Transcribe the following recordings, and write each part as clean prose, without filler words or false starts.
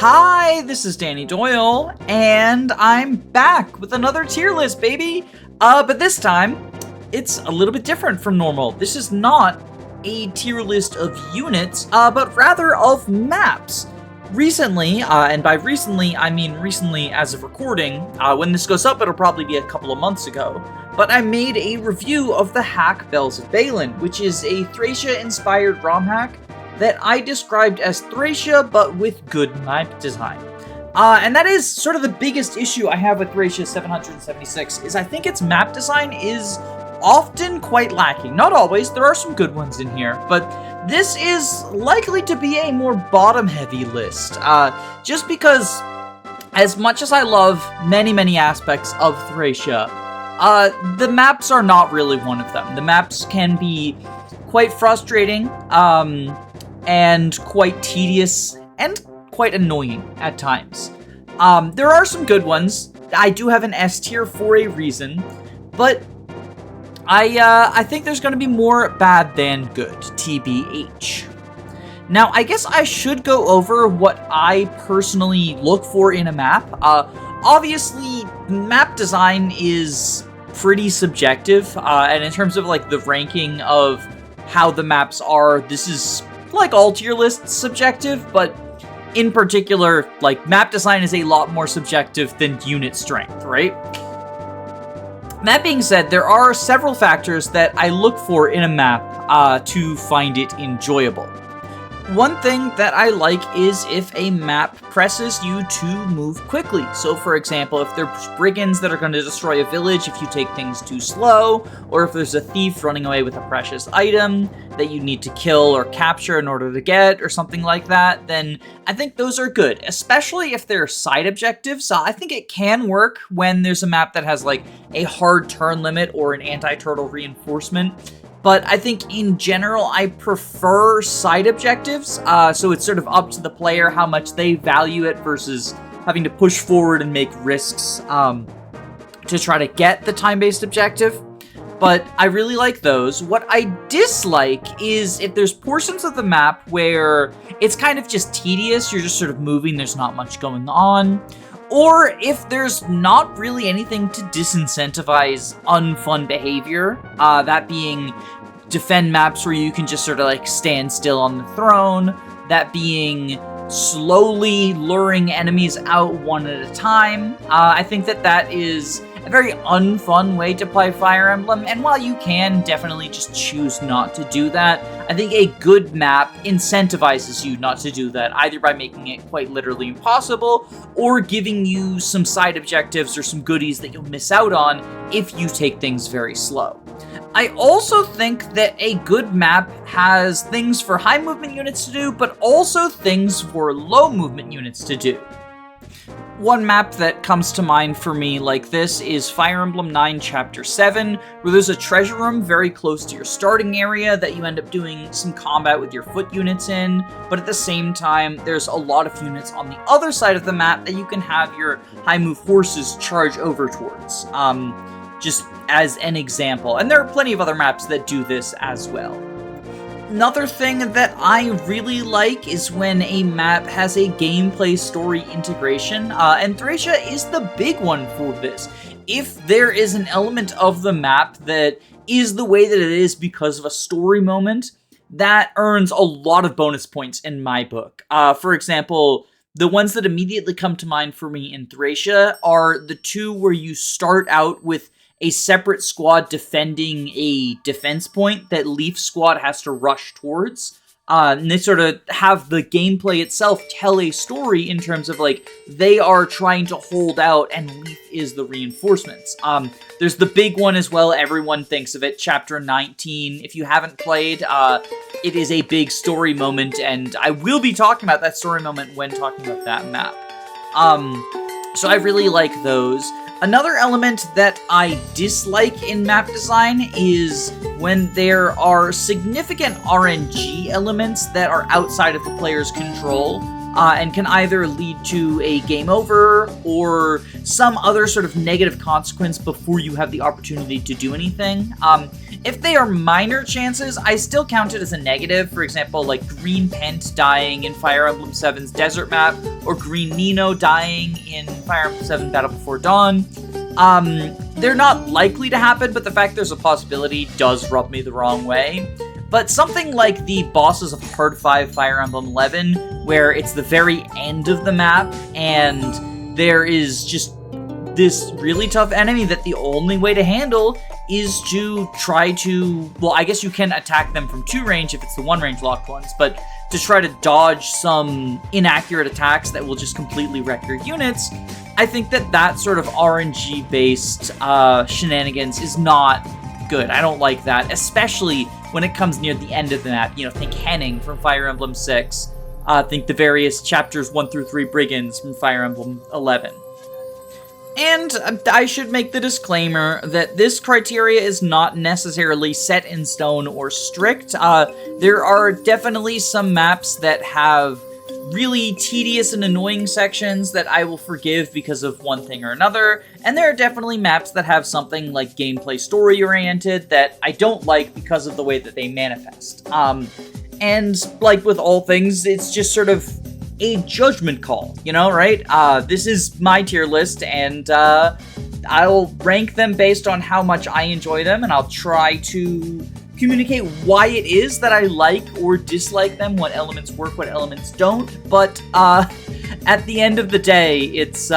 Hi, this is Danny Doyle, and I'm back with another tier list, baby! But this time, it's a little bit different from normal. This is not a tier list of units, but rather of maps. Recently, and by recently, I mean recently as of recording, when this goes up, it'll probably be a couple of months ago, but I made a review of the hack Bells of Balin, which is a Thracia-inspired ROM hack that I described as Thracia, but with good map design. And that is sort of the biggest issue I have with Thracia 776, is I think its map design is often quite lacking. Not always, there are some good ones in here, but this is likely to be a more bottom-heavy list, just because as much as I love many aspects of Thracia, the maps are not really one of them. The maps can be quite frustrating, and quite tedious, and quite annoying at times. There are some good ones. I do have an S tier for a reason, but I think there's going to be more bad than good, TBH. Now, I guess I should go over what I personally look for in a map. Obviously, map design is pretty subjective, and in terms of like the ranking of how the maps are, this is like all tier lists subjective, but in particular, like, map design is a lot more subjective than unit strength, right? That being said, there are several factors that I look for in a map to find it enjoyable. One thing that I like is if a map presses you to move quickly. So for example, if there's brigands that are going to destroy a village if you take things too slow, or if there's a thief running away with a precious item that you need to kill or capture in order to get, or something like that, then I think those are good, especially if they're side objectives. I think it can work when there's a map that has like a hard turn limit or an anti-turtle reinforcement. But I think in general, I prefer side objectives, so it's sort of up to the player how much they value it versus having to push forward and make risks to try to get the time-based objective. But I really like those. What I dislike is if there's portions of the map where it's kind of just tedious, you're just sort of moving, there's not much going on. Or if there's not really anything to disincentivize unfun behavior, that being defend maps where you can just sort of like stand still on the throne, that being slowly luring enemies out one at a time. I think that is a very unfun way to play Fire Emblem, and while you can definitely just choose not to do that, I think a good map incentivizes you not to do that, either by making it quite literally impossible, or giving you some side objectives or some goodies that you'll miss out on if you take things very slow. I also think that a good map has things for high movement units to do, but also things for low movement units to do. One map that comes to mind for me like this is Fire Emblem 9 Chapter 7, where there's a treasure room very close to your starting area that you end up doing some combat with your foot units in, but at the same time, there's a lot of units on the other side of the map that you can have your high move horses charge over towards, just as an example. And there are plenty of other maps that do this as well. Another thing that I really like is when a map has a gameplay story integration, and Thracia is the big one for this. If there is an element of the map that is the way that it is because of a story moment, that earns a lot of bonus points in my book. For example, the ones that immediately come to mind for me in Thracia are the two where you start out with a separate squad defending a defense point that Leif's squad has to rush towards. And they sort of have the gameplay itself tell a story in terms of, like, they are trying to hold out and Leif is the reinforcements. There's the big one as well, everyone thinks of it, Chapter 19. If you haven't played, it is a big story moment, and I will be talking about that story moment when talking about that map. So I really like those. Another element that I dislike in map design is when there are significant RNG elements that are outside of the player's control. and can either lead to a game over or some other sort of negative consequence before you have the opportunity to do anything. If they are minor chances, I still count it as a negative. For example, like Green Pent dying in Fire Emblem 7's Desert Map, or Green Nino dying in Fire Emblem 7 Battle Before Dawn. They're not likely to happen, but the fact there's a possibility does rub me the wrong way. But something like the bosses of Hard 5 Fire Emblem 11, where it's the very end of the map, and there is just this really tough enemy that the only way to handle is to try to, well, I guess you can attack them from 2 range if it's the 1 range locked ones, but to try to dodge some inaccurate attacks that will just completely wreck your units, I think that sort of RNG-based shenanigans is not good. I don't like that, especially when it comes near the end of the map. You know, think Henning from Fire Emblem 6. Think the various chapters 1 through 3 Brigands from Fire Emblem 11. And I should make the disclaimer that this criteria is not necessarily set in stone or strict. There are definitely some maps that have really tedious and annoying sections that I will forgive because of one thing or another, and there are definitely maps that have something like gameplay story-oriented that I don't like because of the way that they manifest. And like with all things, it's just sort of a judgment call, you know, right? This is my tier list, and I'll rank them based on how much I enjoy them, and I'll try to communicate why it is that I like or dislike them, what elements work, what elements don't. But at the end of the day, it's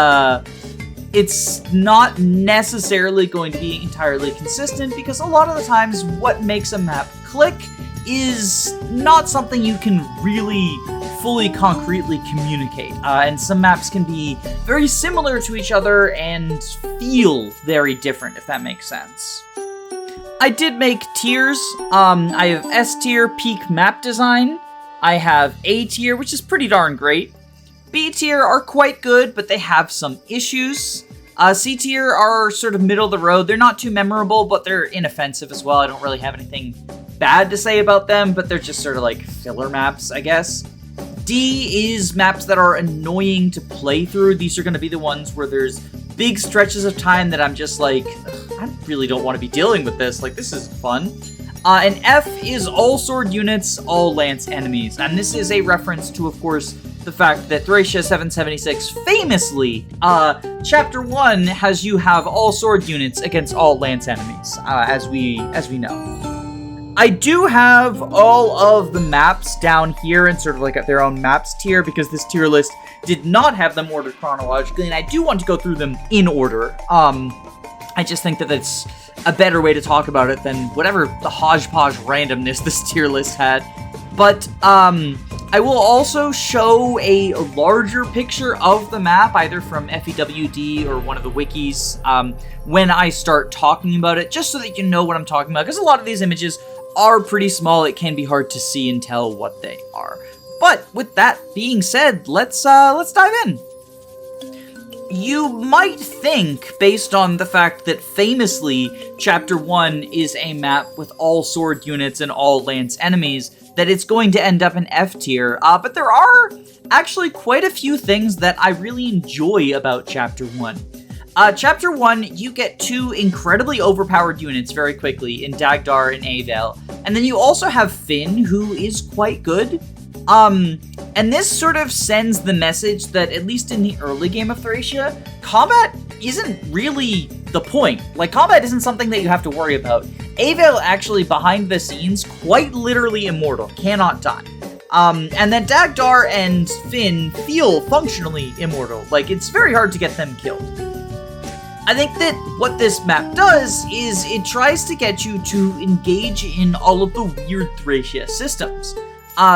not necessarily going to be entirely consistent, because a lot of the times what makes a map click is not something you can really fully concretely communicate. And some maps can be very similar to each other and feel very different, if that makes sense. I did make tiers. I have S tier, peak map design. I have A tier, which is pretty darn great. B tier are quite good, but they have some issues. C tier are sort of middle of the road. They're not too memorable, but they're inoffensive as well. I don't really have anything bad to say about them, but they're just sort of like filler maps, I guess. D is maps that are annoying to play through. These are going to be the ones where there's big stretches of time that I'm just like, I really don't want to be dealing with this. Like, this is fun. And F is all sword units, all lance enemies. And this is a reference to, of course, the fact that Thracia 776 famously, Chapter 1 has you have all sword units against all lance enemies, as we know. I do have all of the maps down here in sort of like their own maps tier, because this tier list did not have them ordered chronologically, and I do want to go through them in order. I just think that that's a better way to talk about it than whatever the hodgepodge randomness this tier list had. But I will also show a larger picture of the map, either from FEWD or one of the wikis, when I start talking about it, just so that you know what I'm talking about, because a lot of these images are pretty small. It can be hard to see and tell what they are. But with that being said, let's dive in. You might think, based on the fact that famously Chapter 1 is a map with all sword units and all lance enemies, that it's going to end up in F tier, but there are actually quite a few things that I really enjoy about Chapter 1. Chapter 1, you get 2 incredibly overpowered units very quickly in Dagdar and Avale, and then you also have Finn, who is quite good. And this sort of sends the message that, at least in the early game of Thracia, combat isn't really the point. Like, combat isn't something that you have to worry about. Avale actually, behind the scenes, quite literally immortal, cannot die. And then Dagdar and Finn feel functionally immortal. Like, it's very hard to get them killed. I think that what this map does is it tries to get you to engage in all of the weird Thracia systems.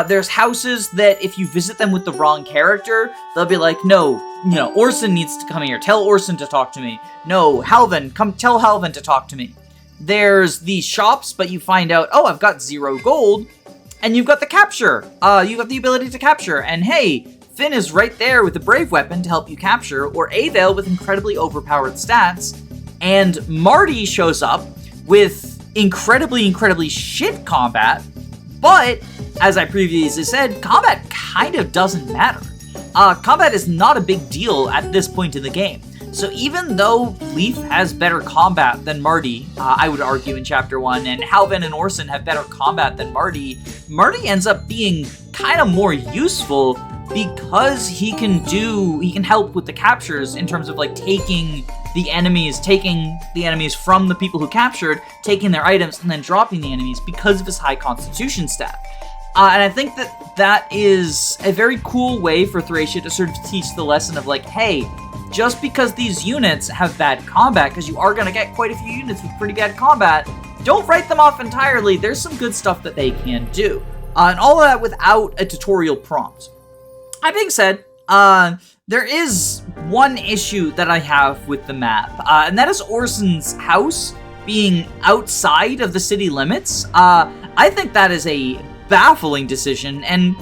There's houses that if you visit them with the wrong character, they'll be like, no, you know, Orson needs to come here. Tell Orson to talk to me. No, Halvin, come tell Halvin to talk to me. There's these shops, but you find out, oh, I've got 0 gold, and you've got the capture. You've got the ability to capture, and hey, Finn is right there with a brave weapon to help you capture, or Avale with incredibly overpowered stats, and Marty shows up with incredibly shit combat, but, as I previously said, combat kind of doesn't matter. combat is not a big deal at this point in the game. So even though Leif has better combat than Marty, I would argue in Chapter 1, and Halvin and Orson have better combat than Marty ends up being kind of more useful because he can help with the captures in terms of like taking the enemies from the people who captured, taking their items, and then dropping the enemies because of his high constitution stat. And I think that is a very cool way for Thracia to sort of teach the lesson of like, hey, just because these units have bad combat, because you are going to get quite a few units with pretty bad combat, don't write them off entirely. There's some good stuff that they can do. And all of that without a tutorial prompt. That being said, there is one issue that I have with the map, and that is Orson's house being outside of the city limits. I think that is a baffling decision, and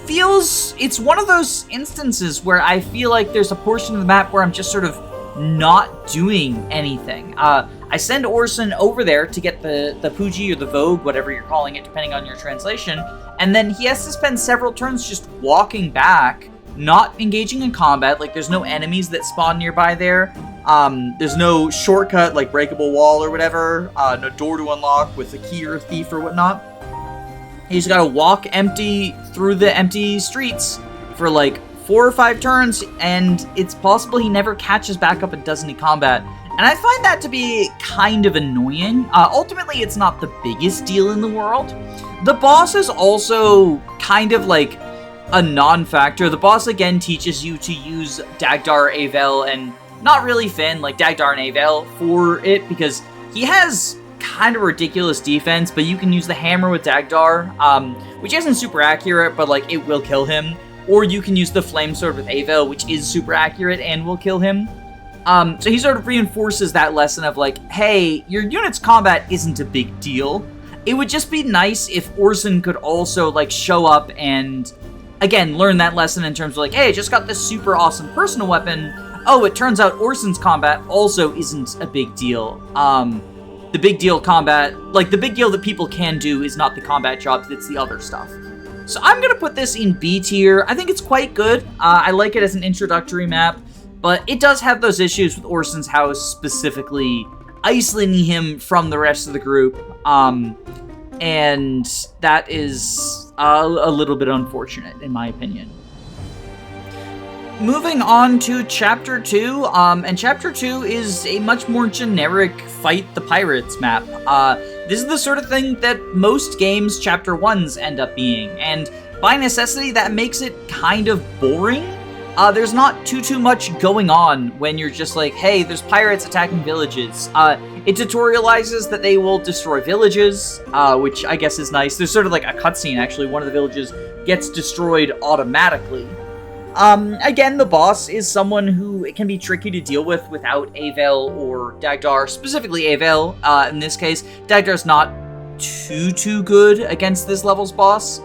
it's one of those instances where I feel like there's a portion of the map where I'm just sort of not doing anything. I send Orson over there to get the Puji or the Vogue, whatever you're calling it, depending on your translation, and then he has to spend several turns just walking back, not engaging in combat. Like, there's no enemies that spawn nearby there. There's no shortcut, like breakable wall or whatever, no door to unlock with a key or a thief or whatnot. He's got to walk empty through the empty streets for like 4 or 5 turns, and it's possible he never catches back up and does any combat. And I find that to be kind of annoying. Ultimately, it's not the biggest deal in the world. The boss is also kind of like a non-factor. The boss again teaches you to use Dagdar, Avel, and not really Finn, like Dagdar and Avel for it, because he has kind of ridiculous defense, but you can use the hammer with Dagdar, which isn't super accurate, but like it will kill him. Or you can use the flame sword with Avel, which is super accurate and will kill him. So he sort of reinforces that lesson of like, hey, your unit's combat isn't a big deal. It would just be nice if Orson could also like show up and again learn that lesson in terms of like, hey, I just got this super awesome personal weapon. Oh, it turns out Orson's combat also isn't a big deal. The big deal combat, like the big deal that people can do is not the combat jobs, it's the other stuff. So I'm going to put this in B tier. I think it's quite good. I like it as an introductory map, but it does have those issues with Orson's house specifically isolating him from the rest of the group. And that is a little bit unfortunate in my opinion. Moving on to Chapter 2, and Chapter 2 is a much more generic Fight the Pirates map. This is the sort of thing that most games Chapter 1s end up being, and by necessity that makes it kind of boring. There's not too much going on when you're just like, hey, there's pirates attacking villages. It tutorializes that they will destroy villages, which I guess is nice. There's sort of like a cutscene, actually. One of the villages gets destroyed automatically. Again, the boss is someone who it can be tricky to deal with without Avel or Dagdar, specifically Avel. In this case, Dagdar's not too good against this level's boss.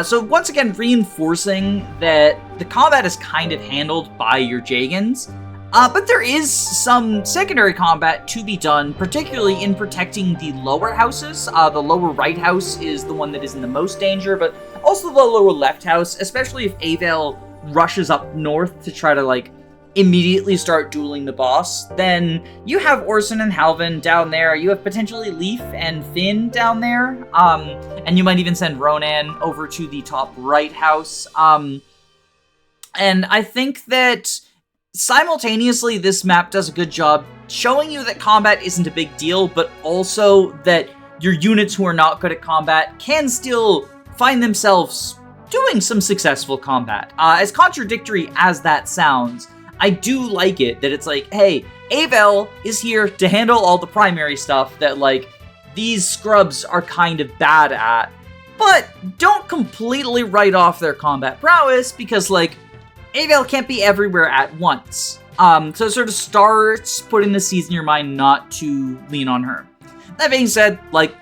So once again, reinforcing that the combat is kind of handled by your Jagans, but there is some secondary combat to be done, particularly in protecting the lower houses. The lower right house is the one that is in the most danger, but also the lower left house, especially if Avel rushes up north to try to like immediately start dueling the boss. Then you have Orson and Halvin down there. You have potentially Leif and Finn down there. And you might even send Ronan over to the top right house. And I think that simultaneously this map does a good job showing you that combat isn't a big deal, but also that your units who are not good at combat can still find themselves doing some successful combat. As contradictory as that sounds, I do like it that it's like, hey, Avel is here to handle all the primary stuff that, like, these scrubs are kind of bad at, but don't completely write off their combat prowess because, like, Avel can't be everywhere at once. So it sort of starts putting the seeds in your mind not to lean on her. That being said, like,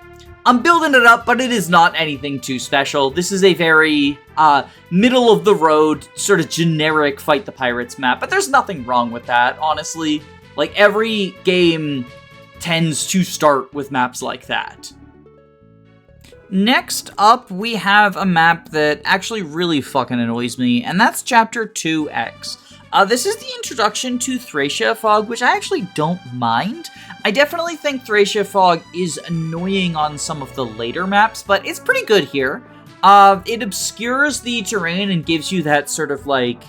I'm building it up, but it is not anything too special. This is a very middle-of-the-road, sort of generic Fight the Pirates map, but there's nothing wrong with that, honestly. Like, every game tends to start with maps like that. Next up, we have a map that actually really fucking annoys me, and that's Chapter 2X. This is the introduction to Thracia Fog, which I actually don't mind. I definitely think Thracia Fog is annoying on some of the later maps, but it's pretty good here. It obscures the terrain and gives you that sort of like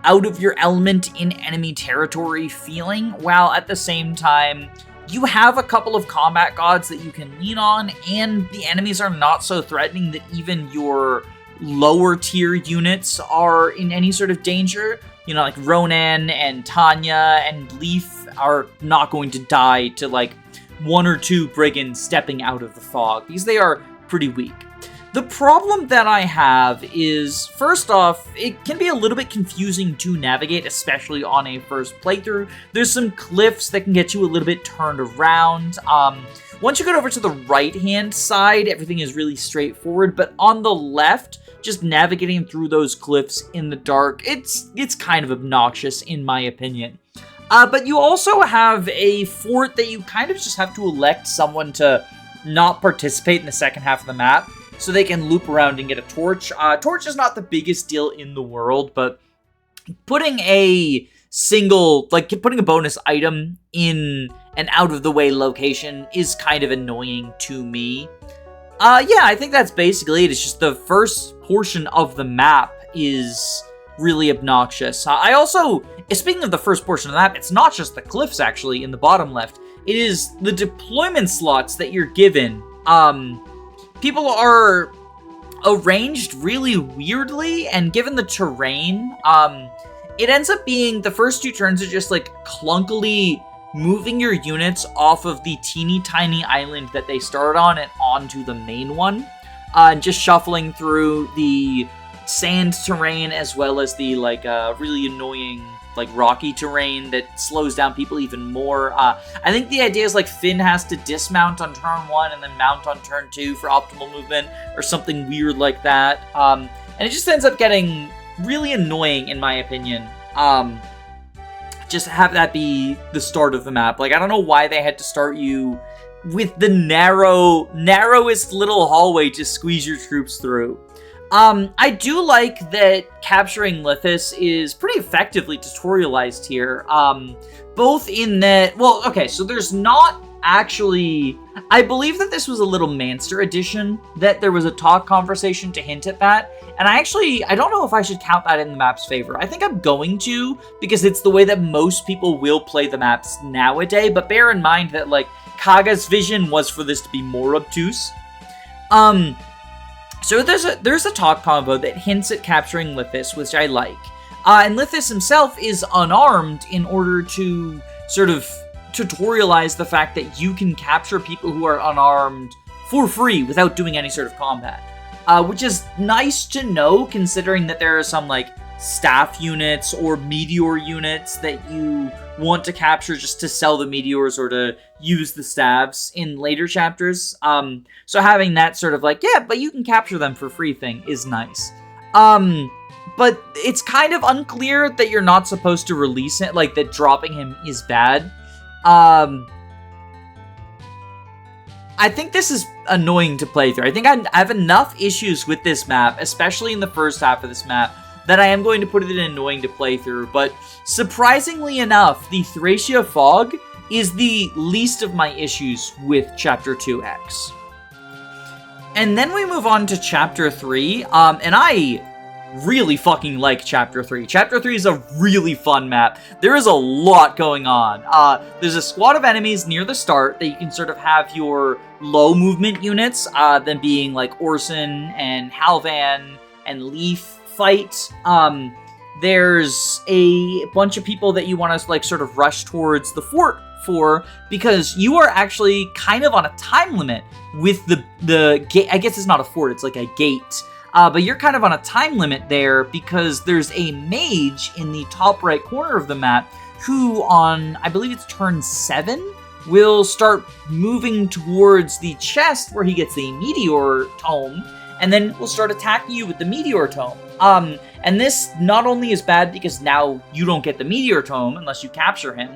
out of your element in enemy territory feeling, while at the same time you have a couple of combat gods that you can lean on, and the enemies are not so threatening that even your lower tier units are in any sort of danger. You know, like Ronan and Tanya and Leif are not going to die to like 1 or 2 brigands stepping out of the fog, because they are pretty weak. The problem that I have is, first off, it can be a little bit confusing to navigate, especially on a first playthrough. There's some cliffs that can get you a little bit turned around. Once you get over to the right-hand side, everything is really straightforward, but on the left, just navigating through those cliffs in the dark, it's kind of obnoxious in my opinion. But you also have a fort that you kind of just have to elect someone to not participate in the second half of the map, so they can loop around and get a torch. Torch is not the biggest deal in the world, but putting a bonus item in an out-of-the-way location is kind of annoying to me. Yeah, I think that's basically it. It's just the first portion of the map is really obnoxious. I also, speaking of the first portion of the map, it's not just the cliffs, actually, in the bottom left. It is the deployment slots that you're given. People are arranged really weirdly, and given the terrain, it ends up being the first 2 turns are just like clunkily moving your units off of the teeny tiny island that they start on and onto the main one, and just shuffling through the sand terrain as well as the like really annoying like rocky terrain that slows down people even more. I think the idea is like Finn has to dismount on turn 1 and then mount on turn 2 for optimal movement or something weird like that. And it just ends up getting really annoying in my opinion. Just have that be the start of the map. Like, I don't know why they had to start you with the narrowest little hallway to squeeze your troops through. I do like that capturing Lithis is pretty effectively tutorialized here, both in that, well, okay, so there's not actually, I believe that this was a little Manster edition, that there was a talk conversation to hint at that, and I don't know if I should count that in the map's favor. I think I'm going to, because it's the way that most people will play the maps nowadays, but bear in mind that, like, Kaga's vision was for this to be more obtuse. So there's a talk combo that hints at capturing Lithis, which I like. And Lithis himself is unarmed in order to sort of tutorialize the fact that you can capture people who are unarmed for free without doing any sort of combat. Which is nice to know, considering that there are some, like, staff units or meteor units that you want to capture just to sell the meteors or to use the staves in later chapters. So having that sort of like, yeah, but you can capture them for free thing is nice. But it's kind of unclear that you're not supposed to release it, like that dropping him is bad. I think this is annoying to play through. I think I have enough issues with this map, especially in the first half of this map, that I am going to put it in annoying to play through, but surprisingly enough, the Thracia Fog is the least of my issues with Chapter 2X. And then we move on to Chapter 3, and I really fucking like Chapter 3. Chapter 3 is a really fun map. There is a lot going on. There's a squad of enemies near the start that you can sort of have your low movement units, them being like Orson and Halvan and Leif, fight. There's a bunch of people that you want to like sort of rush towards the fort for, because you are actually kind of on a time limit with the gate. I guess it's not a fort, it's like a gate. But you're kind of on a time limit there because there's a mage in the top right corner of the map who on, I believe it's turn 7, will start moving towards the chest where he gets the meteor tome, and then will start attacking you with the meteor tome. And this not only is bad because now you don't get the meteor tome unless you capture him,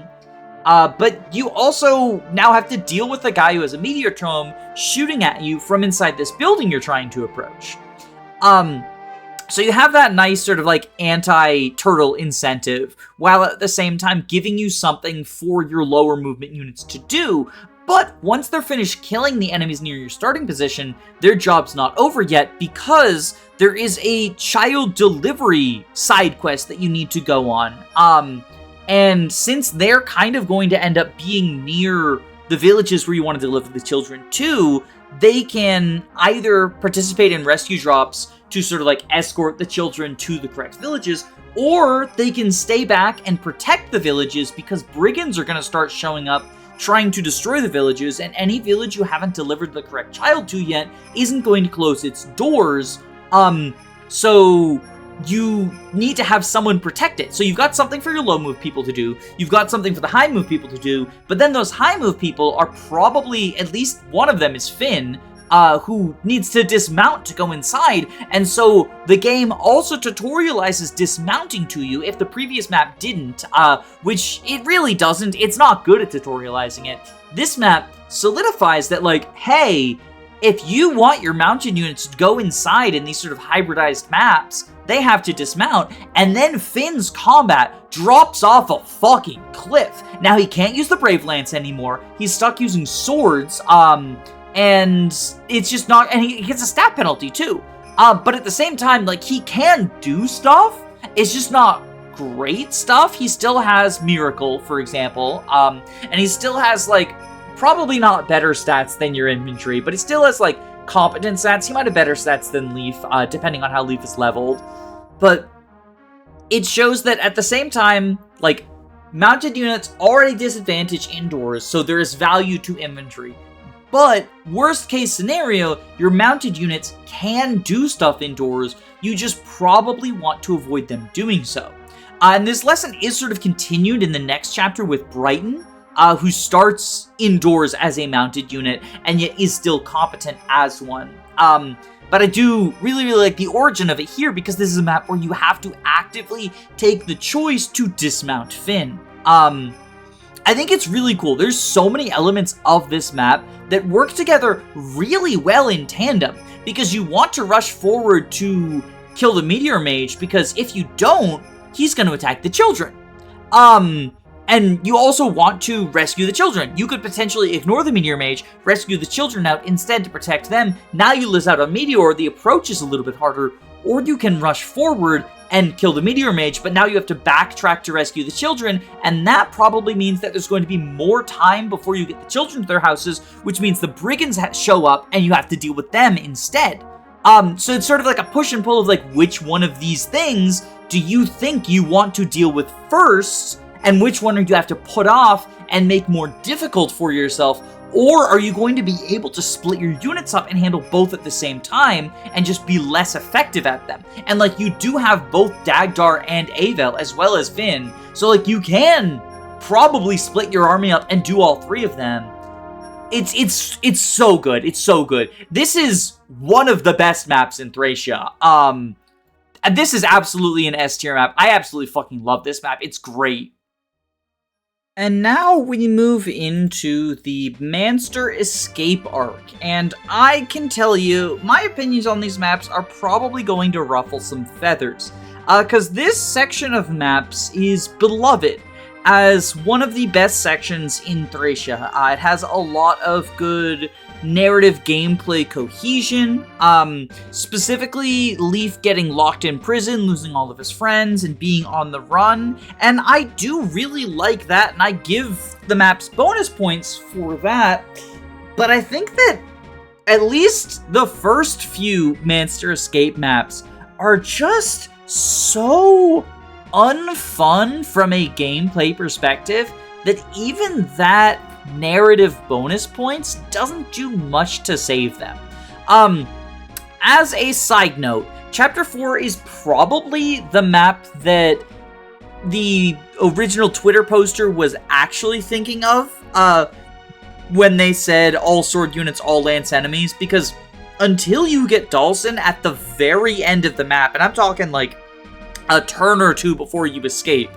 But you also now have to deal with a guy who has a meteor tome shooting at you from inside this building you're trying to approach. So you have that nice sort of like anti-turtle incentive, while at the same time giving you something for your lower movement units to do. But once they're finished killing the enemies near your starting position, their job's not over yet, because there is a child delivery side quest that you need to go on. And since they're kind of going to end up being near the villages where you want to deliver the children to, they can either participate in rescue drops to sort of like escort the children to the correct villages, or they can stay back and protect the villages, because brigands are going to start showing up trying to destroy the villages, and any village you haven't delivered the correct child to yet isn't going to close its doors. So you need to have someone protect it. So you've got something for your low move people to do, you've got something for the high move people to do, but then those high move people are probably, at least one of them is Finn, who needs to dismount to go inside, and so the game also tutorializes dismounting to you if the previous map didn't, which it really doesn't. It's not good at tutorializing it. This map solidifies that, like, hey, if you want your mounted units to go inside in these sort of hybridized maps, they have to dismount, and then Finn's combat drops off a fucking cliff. Now, he can't use the Brave Lance anymore. He's stuck using swords, and it's just not, and he gets a stat penalty too. But at the same time, like, he can do stuff. It's just not great stuff. He still has Miracle, for example, and he still has, like, probably not better stats than your infantry, but he still has, like, competent stats. He might have better stats than Leif, depending on how Leif is leveled. But it shows that at the same time, like, mounted units already disadvantage indoors, so there is value to infantry. But, worst case scenario, your mounted units can do stuff indoors, you just probably want to avoid them doing so. And this lesson is sort of continued in the next chapter with Brighton, who starts indoors as a mounted unit, and yet is still competent as one. But I do really like the origin of it here, because this is a map where you have to actively take the choice to dismount Finn. I think it's really cool. There's so many elements of this map that work together really well in tandem, because you want to rush forward to kill the Meteor Mage, because if you don't, he's going to attack the children. And you also want to rescue the children. You could potentially ignore the Meteor Mage, rescue the children out instead to protect them. Now you lose out on Meteor, the approach is a little bit harder, or you can rush forward and kill the Meteor Mage, but now you have to backtrack to rescue the children, and that probably means that there's going to be more time before you get the children to their houses, which means the brigands show up, and you have to deal with them instead. So it's sort of like a push and pull of, like, which one of these things do you think you want to deal with first, and which one do you have to put off and make more difficult for yourself? Or are you going to be able to split your units up and handle both at the same time and just be less effective at them? And, like, you do have both Dagdar and Avel as well as Finn, so, like, you can probably split your army up and do all three of them. It's so good. It's so good. This is one of the best maps in Thracia. And this is absolutely an S tier map. I absolutely fucking love this map. It's great. And now we move into the Manster Escape arc, and I can tell you, my opinions on these maps are probably going to ruffle some feathers, because this section of maps is beloved as one of the best sections in Thracia. It has a lot of good narrative gameplay cohesion, specifically Leif getting locked in prison, losing all of his friends, and being on the run, and I do really like that, and I give the maps bonus points for that, but I think that at least the first few Manster Escape maps are just so unfun from a gameplay perspective that even that narrative bonus points doesn't do much to save them. As a side note, Chapter 4 is probably the map that the original Twitter poster was actually thinking of when they said all sword units, all lance enemies, because until you get Dawson at the very end of the map, and I'm talking like a turn or two before you escape,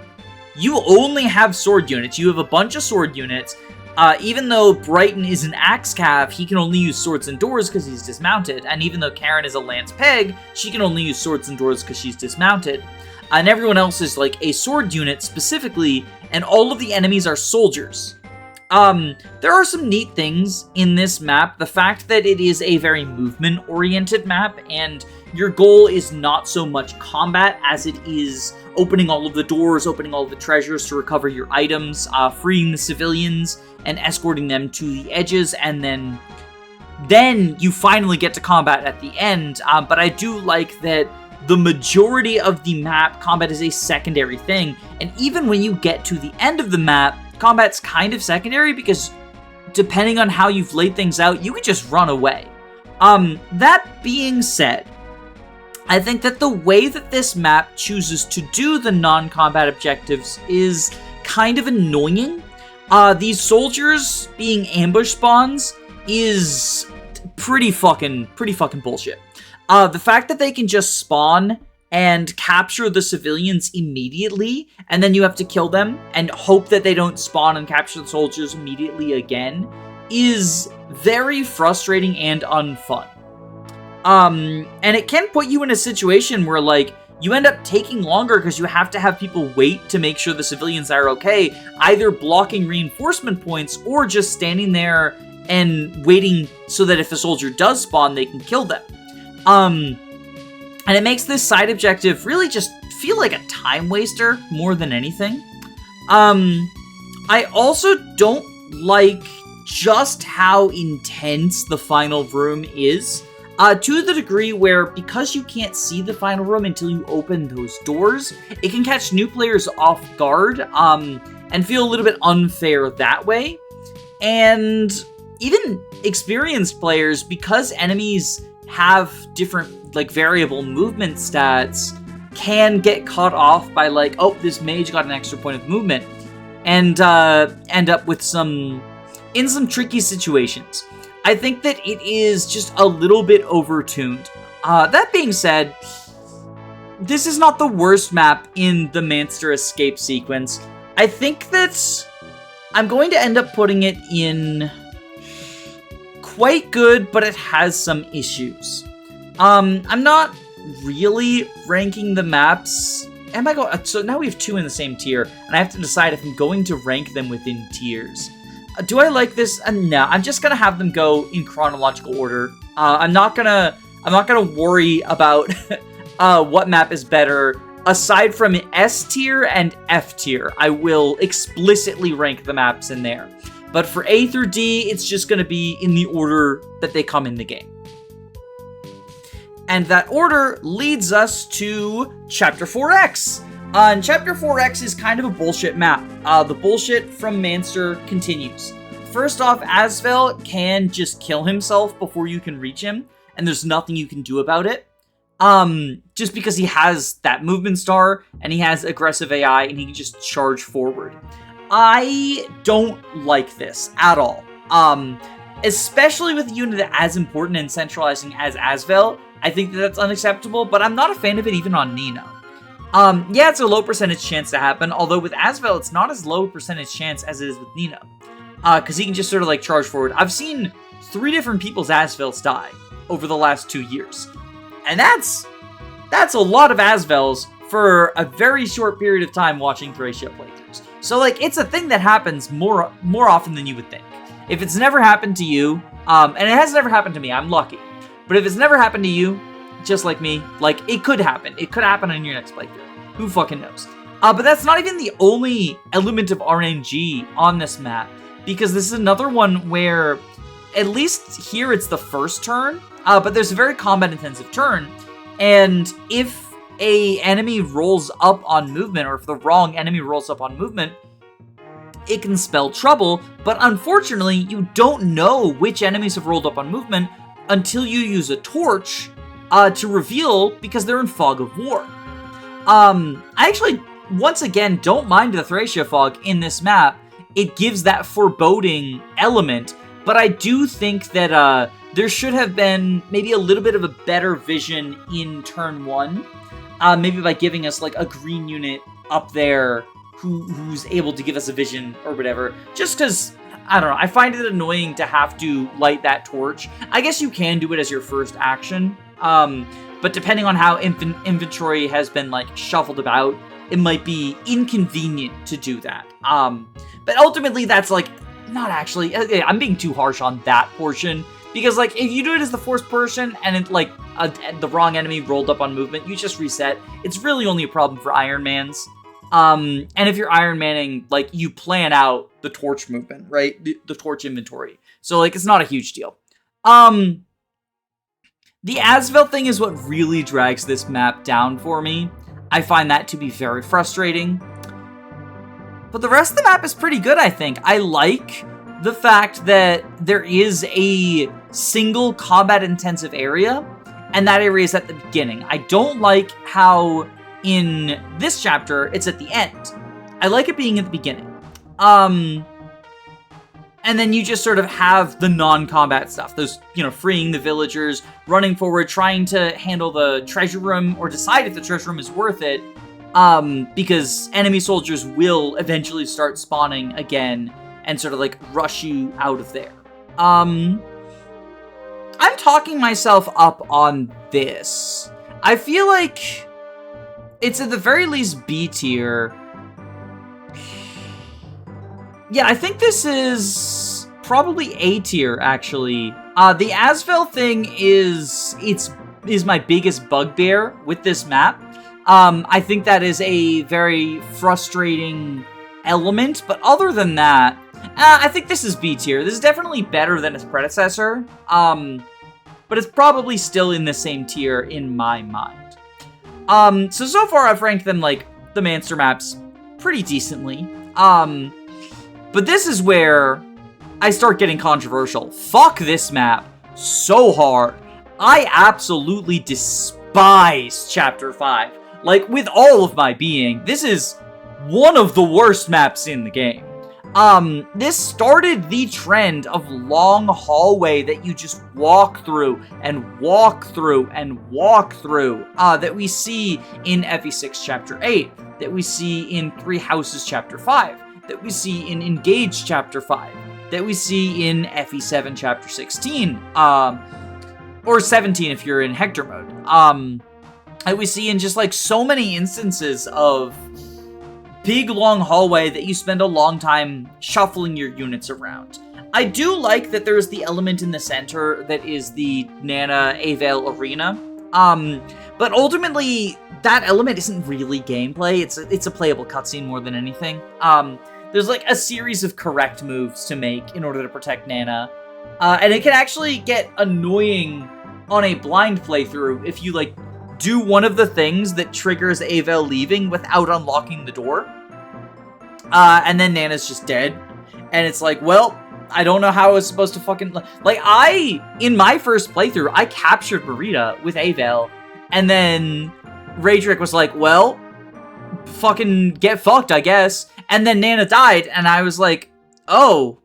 you only have sword units. You have a bunch of sword units. Even though Brighton is an axe cav, he can only use swords and doors because he's dismounted. And even though Karen is a lance peg, she can only use swords and doors because she's dismounted. And everyone else is like a sword unit specifically, and all of the enemies are soldiers. There are some neat things in this map. The fact that it is a very movement-oriented map, and your goal is not so much combat as it is opening all of the doors, opening all of the treasures to recover your items, freeing the civilians, and escorting them to the edges, and then you finally get to combat at the end. But I do like that the majority of the map, combat is a secondary thing, and even when you get to the end of the map, combat's kind of secondary because depending on how you've laid things out, you could just run away. That being said, I think that the way that this map chooses to do the non-combat objectives is kind of annoying. These soldiers being ambush spawns is pretty fucking bullshit. The fact that they can just spawn and capture the civilians immediately, and then you have to kill them and hope that they don't spawn and capture the soldiers immediately again, is very frustrating and unfun. And it can put you in a situation where, like, you end up taking longer because you have to have people wait to make sure the civilians are okay, either blocking reinforcement points or just standing there and waiting so that if a soldier does spawn, they can kill them. And it makes this side objective really just feel like a time waster more than anything. I also don't like just how intense the final room is. To the degree where, because you can't see the final room until you open those doors, it can catch new players off guard, and feel a little bit unfair that way. And even experienced players, because enemies have different, like, variable movement stats, can get caught off by, like, oh, this mage got an extra point of movement, and end up with some tricky situations. I think that it is just a little bit overtuned. That being said, this is not the worst map in the Manster escape sequence. I think that I'm going to end up putting it in quite good, but it has some issues. I'm not really ranking the maps. Am I going? So now we have two in the same tier, and I have to decide if I'm going to rank them within tiers. Do I like this? No, I'm just gonna have them go in chronological order. I'm not gonna worry about what map is better. Aside from S tier and F tier, I will explicitly rank the maps in there. But for A through D, it's just gonna be in the order that they come in the game. And that order leads us to Chapter 4X. And Chapter 4X is kind of a bullshit map. The bullshit from Manster continues. First off, Asvel can just kill himself before you can reach him, and there's nothing you can do about it. Just because he has that movement star, and he has aggressive AI, and he can just charge forward. I don't like this at all. Especially with a unit as important and centralizing as Asvel, I think that that's unacceptable, but I'm not a fan of it even on Nino. Yeah, it's a low percentage chance to happen, although with Asvel, it's not as low percentage chance as it is with Nino. Because he can just sort of, like, charge forward. I've seen 3 different people's Asvels die over the last 2 years. And that's a lot of Asvels for a very short period of time watching Thracia playthroughs. So, like, it's a thing that happens more often than you would think. If it's never happened to you, and it has never happened to me, I'm lucky. But if it's never happened to you, just like me, like, it could happen. It could happen on your next playthrough. Who fucking knows? But that's not even the only element of RNG on this map, because this is another one where, at least here it's the first turn, but there's a very combat-intensive turn, and if a enemy rolls up on movement, or if the wrong enemy rolls up on movement, it can spell trouble, but unfortunately, you don't know which enemies have rolled up on movement until you use a torch to reveal, because they're in Fog of War. I actually, once again, don't mind the Thracia fog in this map. It gives that foreboding element, but I do think that there should have been maybe a little bit of a better vision in turn 1. Maybe by giving us, like, a green unit up there who's able to give us a vision or whatever, just because, I don't know, I find it annoying to have to light that torch. I guess you can do it as your first action, but depending on how inventory has been, like, shuffled about, it might be inconvenient to do that. But ultimately, that's, like, not actually, I'm being too harsh on that portion, because, like, if you do it as the first person, and it, like, the wrong enemy rolled up on movement, you just reset. It's really only a problem for Iron Mans. And if you're Iron Manning, like, you plan out the torch movement, right? The torch inventory. So, like, it's not a huge deal. The Asvel thing is what really drags this map down for me. I find that to be very frustrating. But the rest of the map is pretty good, I think. I like the fact that there is a single combat-intensive area, and that area is at the beginning. I don't like how in this chapter it's at the end. I like it being at the beginning. And then you just sort of have the non-combat stuff. Those, you know, freeing the villagers, running forward, trying to handle the treasure room, or decide if the treasure room is worth it, because enemy soldiers will eventually start spawning again and sort of, like, rush you out of there. I'm talking myself up on this. I feel like it's at the very least B tier. Yeah, I think this is probably A tier, actually. The Asvel thing is my biggest bugbear with this map. I think that is a very frustrating element, but other than that, I think this is B tier. This is definitely better than its predecessor, but it's probably still in the same tier in my mind. So far I've ranked them, like, the Manster maps pretty decently. But this is where I start getting controversial. Fuck this map so hard. I absolutely despise Chapter 5. Like, with all of my being, this is one of the worst maps in the game. This started the trend of long hallway that you just walk through and walk through and walk through, that we see in FE6 Chapter 8, that we see in Three Houses Chapter 5, that we see in Engage Chapter 5, that we see in FE7 Chapter 16, or 17 if you're in Hector mode, that we see in just, like, so many instances of big long hallway that you spend a long time shuffling your units around. I do like that there's the element in the center that is the Nana Avail arena, but ultimately that element isn't really gameplay. It's a playable cutscene more than anything. There's, like, a series of correct moves to make in order to protect Nana, and it can actually get annoying on a blind playthrough if you, like, do one of the things that triggers Avail leaving without unlocking the door. And then Nana's just dead. And it's like, well, I don't know how I was supposed to fucking... Like, in my first playthrough, I captured Marita with Avail. And then Raedric was like, well, fucking get fucked, I guess. And then Nana died, and I was like, oh,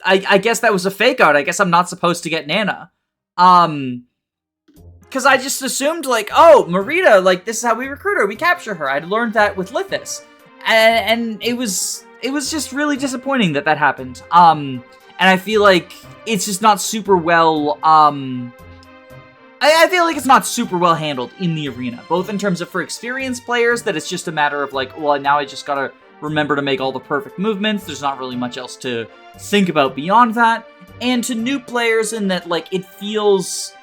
I guess that was a fake out. I guess I'm not supposed to get Nana. Because I just assumed, like, oh, Marita, like, this is how we recruit her. We capture her. I'd learned that with Lithis. And it was just really disappointing that happened. And I feel like it's just not super well, I feel like it's not super well handled in the arena. Both in terms of for experienced players, that it's just a matter of, like, well, now I just gotta remember to make all the perfect movements. There's not really much else to think about beyond that. And to new players in that, like, it feels...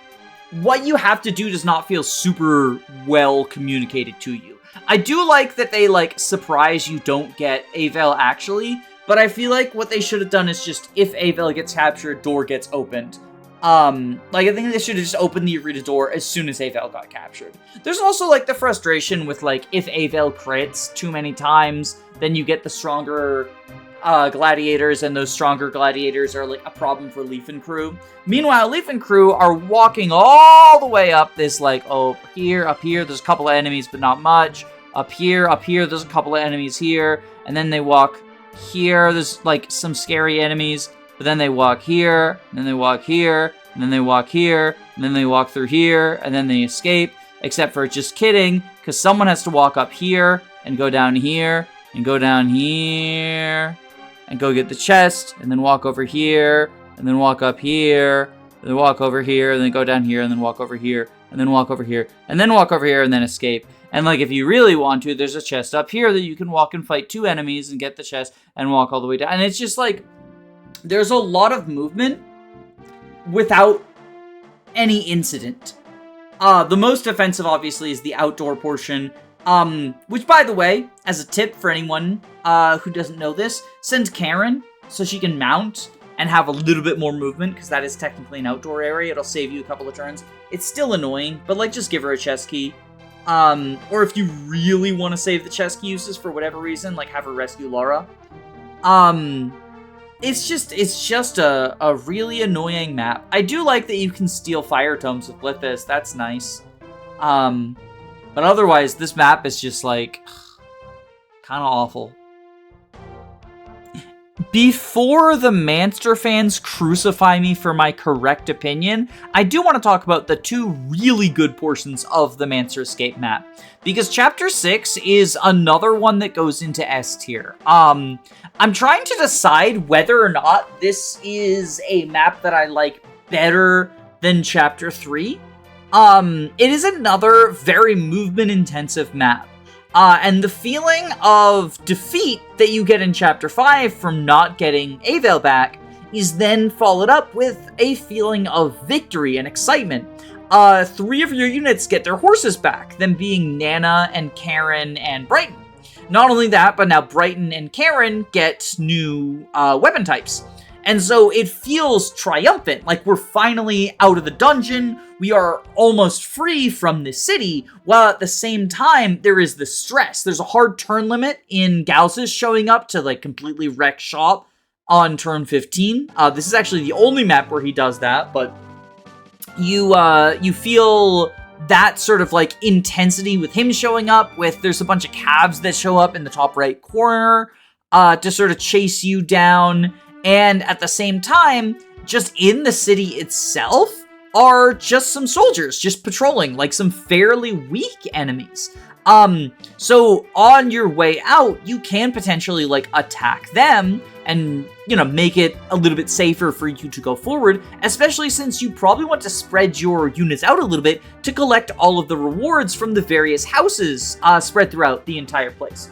what you have to do does not feel super well communicated to you. I do like that they, like, surprise you don't get Avail actually, but I feel like what they should have done is just, if Avail gets captured, door gets opened. Like, I think they should have just opened the arena door as soon as Avail got captured. There's also, like, the frustration with, like, if Avail crits too many times, then you get the stronger gladiators, and those stronger gladiators are, like, a problem for Leif and crew. Meanwhile, Leif and crew are walking all the way up this, like, oh, up here, there's a couple of enemies, but not much. Up here, there's a couple of enemies here, and then they walk here, there's, like, some scary enemies, but then they walk here, and then they walk here, and then they walk here, and then they walk through here, and then they escape, except for just kidding, because someone has to walk up here, and go down here, and go down here, and go get the chest, and then walk over here, and then walk up here, and then walk over here, and then go down here, and then walk over here, and then walk over here, and then walk over here, and then escape. And like, if you really want to, there's a chest up here that you can walk and fight 2 enemies and get the chest and walk all the way down. And it's just like, there's a lot of movement without any incident. The most offensive, obviously, is the outdoor portion, which, by the way, as a tip for anyone who doesn't know this, send Karen so she can mount and have a little bit more movement, because that is technically an outdoor area. It'll save you a couple of turns. It's still annoying, but, like, just give her a chest key. Or if you really want to save the chest key uses for whatever reason, like have her rescue Laura. It's just a really annoying map. I do like that you can steal fire tomes with Blithis. That's nice. But otherwise, this map is just like kind of awful. Before the Manster fans crucify me for my correct opinion, I do want to talk about the 2 really good portions of the Manster Escape map, because Chapter 6 is another one that goes into S tier. I'm trying to decide whether or not this is a map that I like better than Chapter 3. It is another very movement-intensive map. And the feeling of defeat that you get in Chapter 5 from not getting Avail back is then followed up with a feeling of victory and excitement. 3 of your units get their horses back, them being Nana and Karen and Brighton. Not only that, but now Brighton and Karen get new weapon types. And so it feels triumphant, like we're finally out of the dungeon, we are almost free from the city, while at the same time, there is the stress. There's a hard turn limit in Galz's showing up to like completely wreck shop on turn 15. This is actually the only map where he does that, but you feel that sort of like intensity with him showing up, there's a bunch of cabs that show up in the top right corner to sort of chase you down. And at the same time, just in the city itself are just some soldiers just patrolling, like some fairly weak enemies. So on your way out, you can potentially like attack them and, you know, make it a little bit safer for you to go forward, especially since you probably want to spread your units out a little bit to collect all of the rewards from the various houses spread throughout the entire place.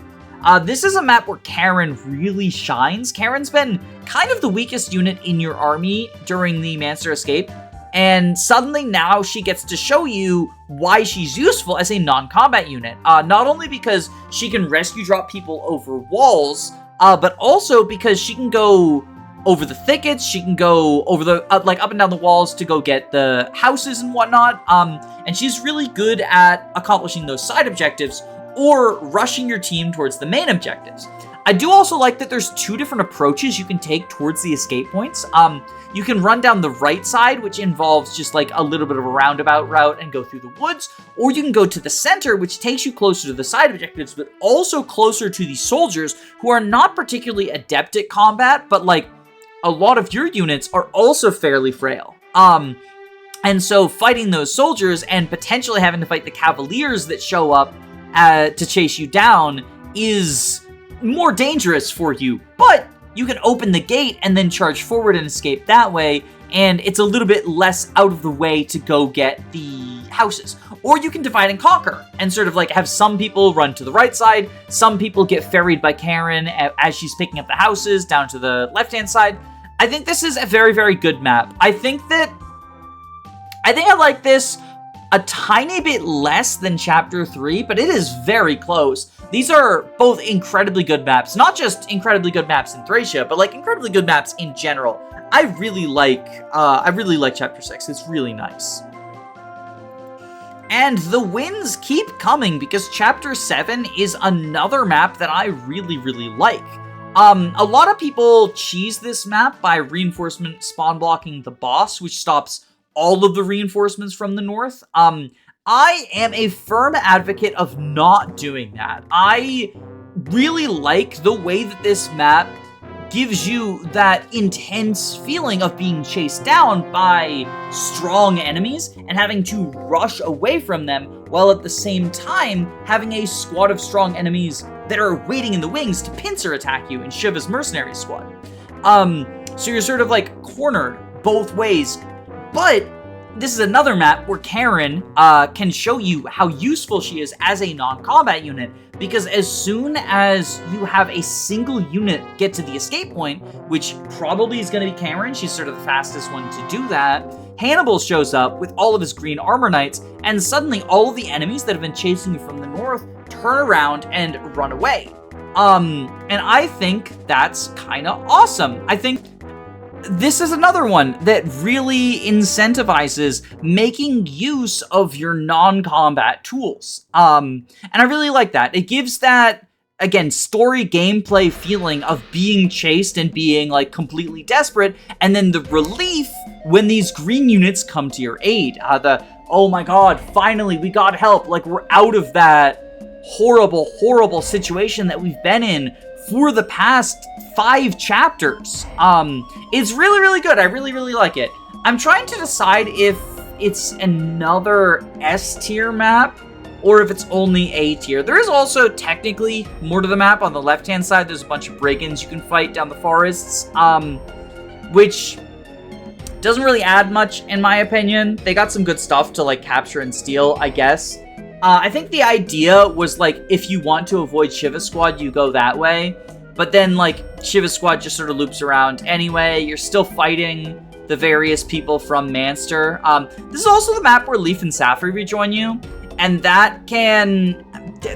This is a map where Karen really shines. Karen's been kind of the weakest unit in your army during the Manster Escape, and suddenly now she gets to show you why she's useful as a non-combat unit. Not only because she can rescue drop people over walls, but also because she can go over the thickets, she can go over the, like up and down the walls to go get the houses and whatnot, and she's really good at accomplishing those side objectives, or rushing your team towards the main objectives. I do also like that there's 2 different approaches you can take towards the escape points. You can run down the right side, which involves just like a little bit of a roundabout route and go through the woods, or you can go to the center, which takes you closer to the side objectives, but also closer to the soldiers who are not particularly adept at combat, but like a lot of your units are also fairly frail. And so fighting those soldiers and potentially having to fight the cavaliers that show up to chase you down is more dangerous for you, but you can open the gate and then charge forward and escape that way, and it's a little bit less out of the way to go get the houses. Or you can divide and conquer and sort of like have some people run to the right side, some people get ferried by Karen as she's picking up the houses down to the left-hand side. I think this is a very, very good map. I think I like this a tiny bit less than Chapter 3, but it is very close. These are both incredibly good maps, not just incredibly good maps in Thracia, but like incredibly good maps in general. I really like Chapter 6. It's really nice. And the wins keep coming because Chapter 7 is another map that I really, really like. A lot of people cheese this map by reinforcement spawn blocking the boss, which stops all of the reinforcements from the north. I am a firm advocate of not doing that. I really like the way that this map gives you that intense feeling of being chased down by strong enemies and having to rush away from them, while at the same time having a squad of strong enemies that are waiting in the wings to pincer attack you in Shiva's mercenary squad. So you're sort of like cornered both ways. But this is another map where Karen can show you how useful she is as a non-combat unit, because as soon as you have a single unit get to the escape point, which probably is going to be Karen, she's sort of the fastest one to do that, Hannibal shows up with all of his green armor knights, and suddenly all of the enemies that have been chasing you from the north turn around and run away. And I think that's kind of awesome. I think this is another one that really incentivizes making use of your non-combat tools. And I really like that. It gives that, again, story gameplay feeling of being chased and being like completely desperate, and then the relief when these green units come to your aid. Oh my god, finally we got help. Like, we're out of that horrible, horrible situation that we've been in for the past 5 chapters. It's really, really good. I really, really like it. I'm trying to decide if it's another S tier map or if it's only A tier. There is also technically more to the map. On the left-hand side, there's a bunch of brigands you can fight down the forests, which doesn't really add much, in my opinion. They got some good stuff to, like, capture and steal, I guess. I think the idea was, like, if you want to avoid Shiva Squad, you go that way. But then, like, Shiva Squad just sort of loops around anyway. You're still fighting the various people from Manster. This is also the map where Leif and Saffrey rejoin you. And that can...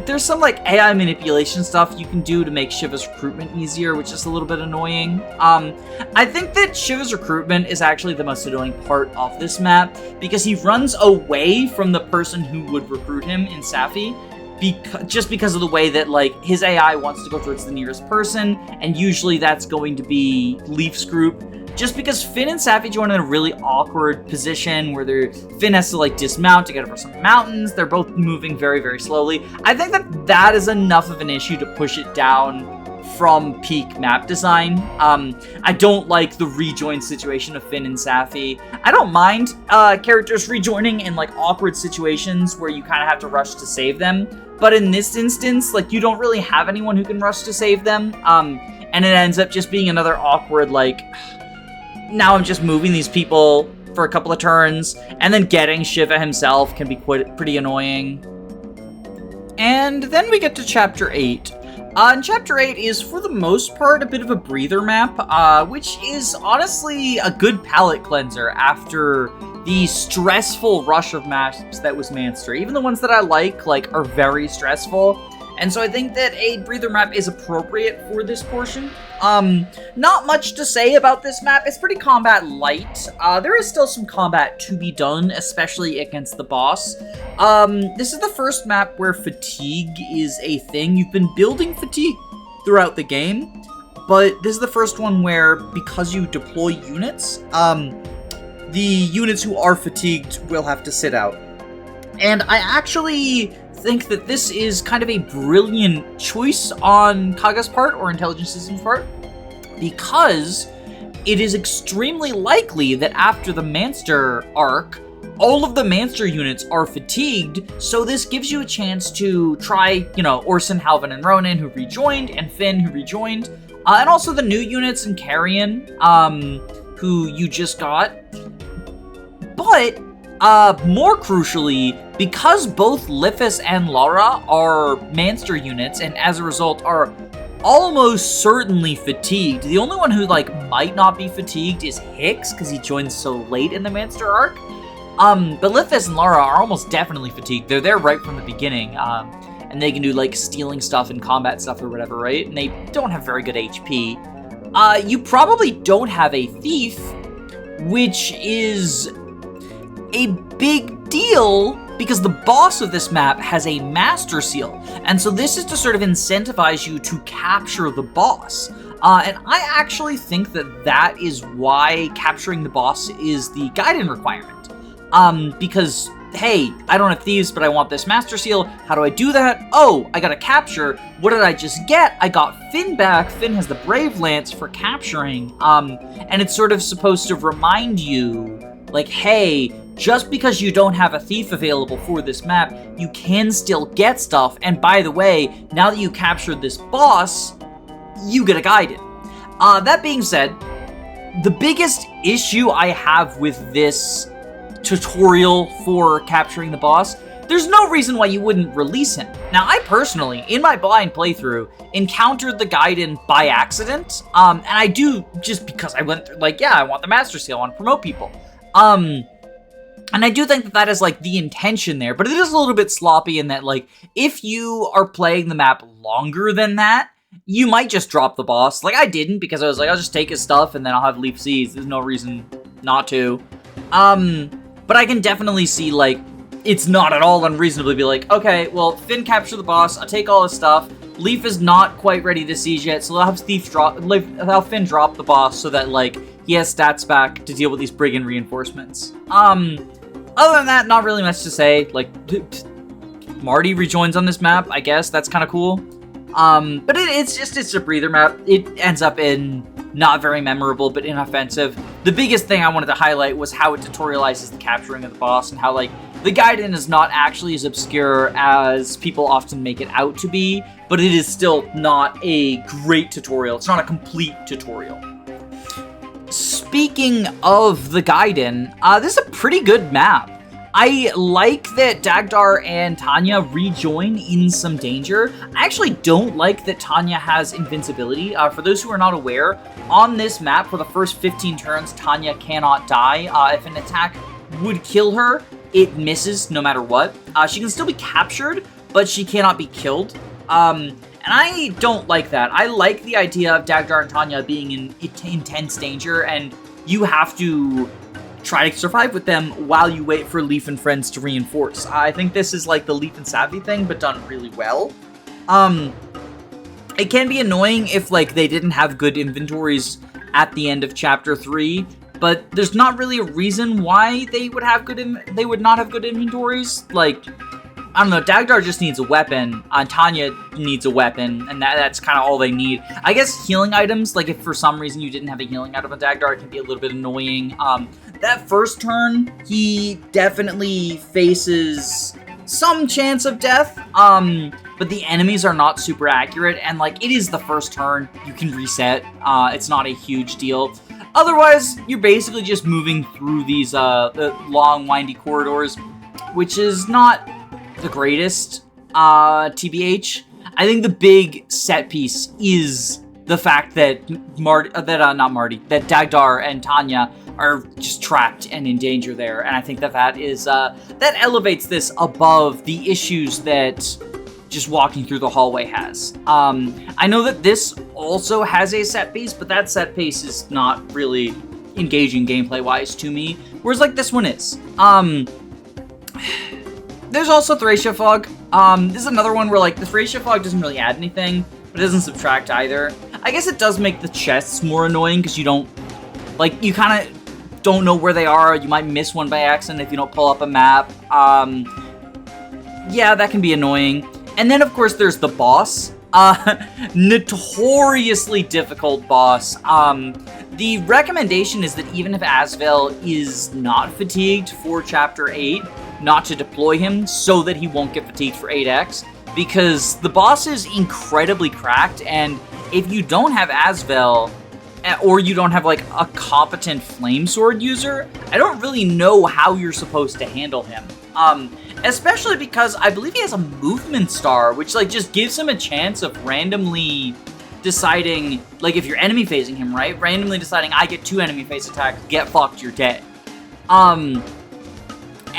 There's some, like, AI manipulation stuff you can do to make Shiva's recruitment easier, which is a little bit annoying. I think that Shiva's recruitment is actually the most annoying part of this map, because he runs away from the person who would recruit him in Safi, just because of the way that, like, his AI wants to go towards the nearest person, and usually that's going to be Leif's group. Just because Finn and Safi join in a really awkward position where Finn has to, like, dismount to get over some mountains. They're both moving very, very slowly. I think that that is enough of an issue to push it down from peak map design. I don't like the rejoin situation of Finn and Safi. I don't mind characters rejoining in, like, awkward situations where you kind of have to rush to save them. But in this instance, like, you don't really have anyone who can rush to save them. And it ends up just being another awkward, like... Now I'm just moving these people for a couple of turns, and then getting Shiva himself can be pretty annoying. And then we get to Chapter 8. And Chapter 8 is, for the most part, a bit of a breather map, which is honestly a good palate cleanser after the stressful rush of maps that was Manster. Even the ones that I like, are very stressful. And so I think that a breather map is appropriate for this portion. Not much to say about this map. It's pretty combat light. There is still some combat to be done, especially against the boss. This is the first map where fatigue is a thing. You've been building fatigue throughout the game, but this is the first one where, because you deploy units, the units who are fatigued will have to sit out. And I actually think that this is kind of a brilliant choice on Kaga's part, or Intelligence System's part, because it is extremely likely that after the Manster arc, all of the Manster units are fatigued, so this gives you a chance to try, Orson, Halvin, and Ronan, who rejoined, and Finn, who rejoined, and also the new units in Carrion, who you just got. But, more crucially, because both Lifis and Lara are Manster units, and as a result are almost certainly fatigued. The only one who, might not be fatigued is Hicks, because he joined so late in the Manster arc. But Lifis and Lara are almost definitely fatigued. They're there right from the beginning, and they can do, stealing stuff and combat stuff or whatever, right? And they don't have very good HP. You probably don't have a Thief, which is a big deal, because the boss of this map has a Master Seal, and so this is to sort of incentivize you to capture the boss. And I actually think that that is why capturing the boss is the Gaiden requirement. Because, hey, I don't have thieves, but I want this Master Seal. How do I do that? Oh, I got a capture. What did I just get? I got Finn back. Finn has the Brave Lance for capturing. And it's sort of supposed to remind you, hey, just because you don't have a thief available for this map, you can still get stuff. And by the way, now that you captured this boss, you get a guided. That being said, the biggest issue I have with this tutorial for capturing the boss, there's no reason why you wouldn't release him. Now, I personally, in my blind playthrough, encountered the Gaiden by accident, and I do just because I went through, like, yeah, I want the Master Seal, I want to promote people. And I do think that that is, like, the intention there, but it is a little bit sloppy in that, like, if you are playing the map longer than that, you might just drop the boss. Like, I didn't, because I was like, I'll just take his stuff, and then I'll have Leif seize. There's no reason not to. But I can definitely see, like, it's not at all unreasonable to be like, okay, well, Finn captured the boss, I'll take all his stuff. Leif is not quite ready to siege yet, so I'll have Finn drop the boss so that, like, he has stats back to deal with these brigand reinforcements. Other than that, not really much to say. Like, Marty rejoins on this map, I guess. That's kind of cool. But it's a breather map. It ends up in not very memorable, but inoffensive. The biggest thing I wanted to highlight was how it tutorializes the capturing of the boss and how, like, the Gaiden is not actually as obscure as people often make it out to be, but it is still not a great tutorial. It's not a complete tutorial. Speaking of the Gaiden, this is a pretty good map. I like that Dagdar and Tanya rejoin in some danger. I actually don't like that Tanya has invincibility. For those who are not aware, on this map, for the first 15 turns, Tanya cannot die. If an attack would kill her, it misses no matter what. She can still be captured, but she cannot be killed. And I don't like that. I like the idea of Dagdar and Tanya being in intense danger, and you have to try to survive with them while you wait for Leif and friends to reinforce. I think this is like the Leif and Savvy thing, but done really well. It can be annoying if, like, they didn't have good inventories at the end of Chapter 3, but there's not really a reason why they would not have good inventories. Like, I don't know, Dagdar just needs a weapon, Tanya needs a weapon, and that's kind of all they need. I guess healing items, like if for some reason you didn't have a healing item on Dagdar, it can be a little bit annoying. That first turn, he definitely faces some chance of death, but the enemies are not super accurate, and, like, it is the first turn, you can reset, it's not a huge deal. Otherwise, you're basically just moving through these long, windy corridors, which is not the greatest, TBH. I think the big set piece is the fact that Dagdar and Tanya are just trapped and in danger there, and I think that is that elevates this above the issues that just walking through the hallway has. I know that this also has a set piece, but that set piece is not really engaging gameplay-wise to me, whereas, like, this one is. There's also Thracia Fog. This is another one where, like, the Thracia Fog doesn't really add anything, but it doesn't subtract either. I guess it does make the chests more annoying, because you don't, like, you kind of don't know where they are. You might miss one by accident if you don't pull up a map. Yeah, that can be annoying. And then, of course, there's the boss. Notoriously difficult boss. The recommendation is that even if Asvel is not fatigued for Chapter 8, not to deploy him so that he won't get fatigued for 8x, because the boss is incredibly cracked, and if you don't have Asvel, or you don't have, like, a competent flame sword user, I don't really know how you're supposed to handle him. Especially because I believe he has a movement star, which, like, just gives him a chance of randomly deciding, like, if you're enemy facing him, right? Randomly deciding, I get 2 enemy face attacks, get fucked, you're dead.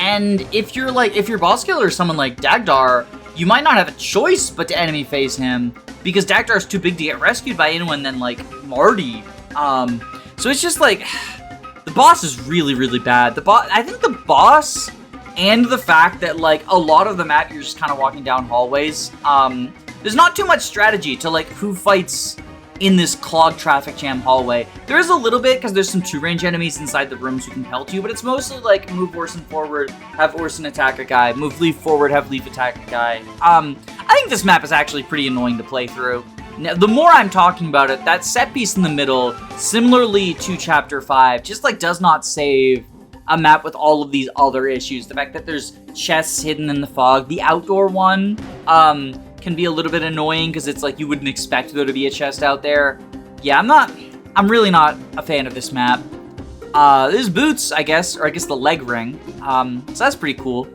And if you're, like, if your boss killer is someone like Dagdar, you might not have a choice but to enemy face him, because Dagdar is too big to get rescued by anyone than, like, Marty. So it's just, like, the boss is really, really bad. I think the boss and the fact that, like, a lot of the map you're just kind of walking down hallways, there's not too much strategy to, like, who fights in this clogged traffic jam hallway. There is a little bit, because there's some 2-range enemies inside the rooms who can pelt you, but it's mostly, like, move Orson forward, have Orson attack a guy, move Leif forward, have Leif attack a guy. I think this map is actually pretty annoying to play through. Now, the more I'm talking about it, that set piece in the middle, similarly to Chapter 5, just, like, does not save a map with all of these other issues. The fact that there's chests hidden in the fog. The outdoor one can be a little bit annoying because it's like you wouldn't expect there to be a chest out there. Yeah, I'm really not a fan of this map. There's boots, I guess, or I guess the leg ring. So that's pretty cool.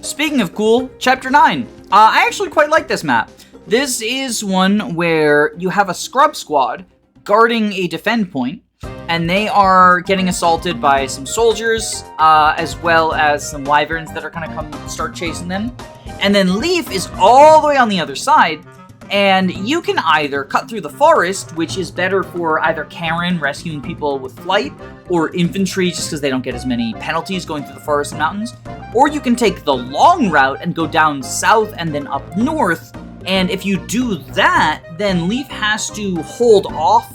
Speaking of cool, Chapter 9. I actually quite like this map. This is one where you have a scrub squad guarding a defend point, and they are getting assaulted by some soldiers, as well as some wyverns that are gonna come start chasing them. And then Leif is all the way on the other side, and you can either cut through the forest, which is better for either Karen rescuing people with flight, or infantry just because they don't get as many penalties going through the forest and mountains, or you can take the long route and go down south and then up north. And if you do that, then Leif has to hold off,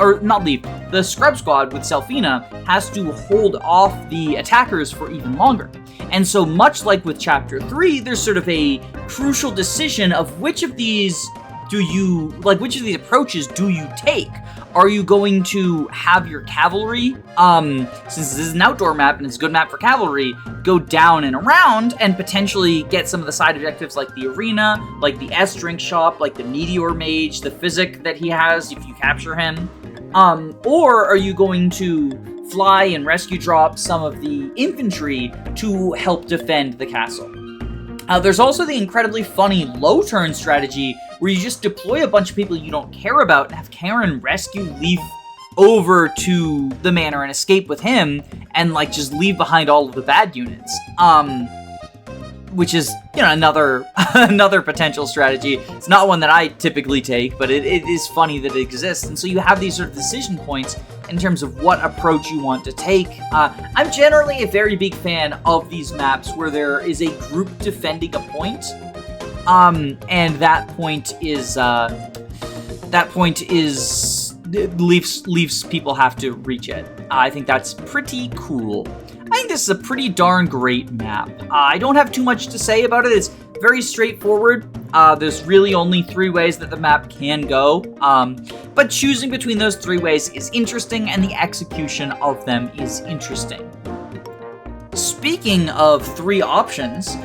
or not Leif, the Scrub Squad with Selfina has to hold off the attackers for even longer. And so much like with Chapter 3, there's sort of a crucial decision of which of these approaches do you take? Are you going to have your cavalry, since this is an outdoor map and it's a good map for cavalry, go down and around and potentially get some of the side objectives like the arena, like the S-drink shop, like the meteor mage, the physic that he has if you capture him? Or are you going to fly and rescue drop some of the infantry to help defend the castle? There's also the incredibly funny low turn strategy where you just deploy a bunch of people you don't care about and have Karen rescue Leif over to the manor and escape with him and like just leave behind all of the bad units. Which is, another another potential strategy. It's not one that I typically take, but it is funny that it exists. And so you have these sort of decision points in terms of what approach you want to take. I'm generally a very big fan of these maps where there is a group defending a point, and that point is Leif's people have to reach it. I think that's pretty cool. I think this is a pretty darn great map. I don't have too much to say about it. It's very straightforward. There's really only 3 ways that the map can go, but choosing between those 3 ways is interesting, and the execution of them is interesting. Speaking of 3 options,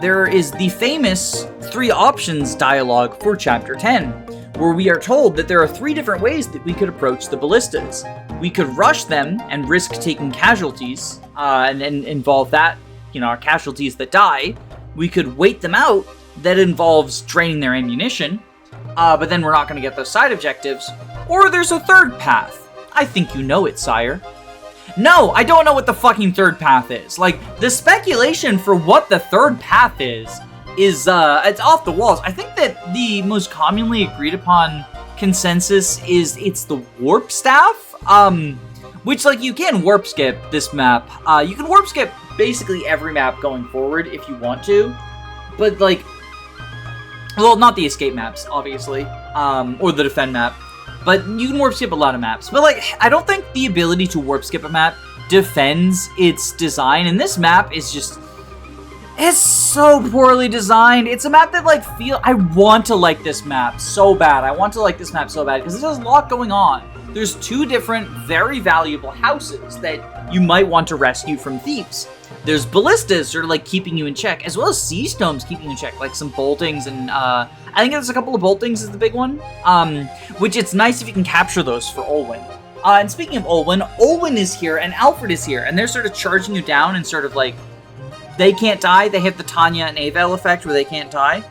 there is the famous 3 options dialogue for Chapter 10, where we are told that there are 3 different ways that we could approach the ballistas. We could rush them and risk taking casualties, and involve that, our casualties that die. We could wait them out. That involves draining their ammunition, but then we're not going to get those side objectives. Or there's a 3rd path. I think you know it, sire. No, I don't know what the fucking 3rd path is. Like, the speculation for what the 3rd path is it's off the walls. I think that the most commonly agreed upon consensus is it's the warp staff, which, like, you can warp skip this map. You can warp skip basically every map going forward if you want to, but, like, well, not the escape maps, obviously, or the defend map, but you can warp skip a lot of maps. But, like, I don't think the ability to warp skip a map defends its design, and this map is just, it's so poorly designed. It's a map that, like, I want to like this map so bad. I want to like this map so bad because there's a lot going on. There's 2 different, very valuable houses that you might want to rescue from thieves. There's ballistas sort of like keeping you in check, as well as sea stones keeping you in check, like some boltings, and I think there's a couple of boltings is the big one, which it's nice if you can capture those for Olwen. And speaking of Olwen is here and Alfred is here, and they're sort of charging you down and sort of like, they can't die. They have the Tanya and Avel effect where they can't die,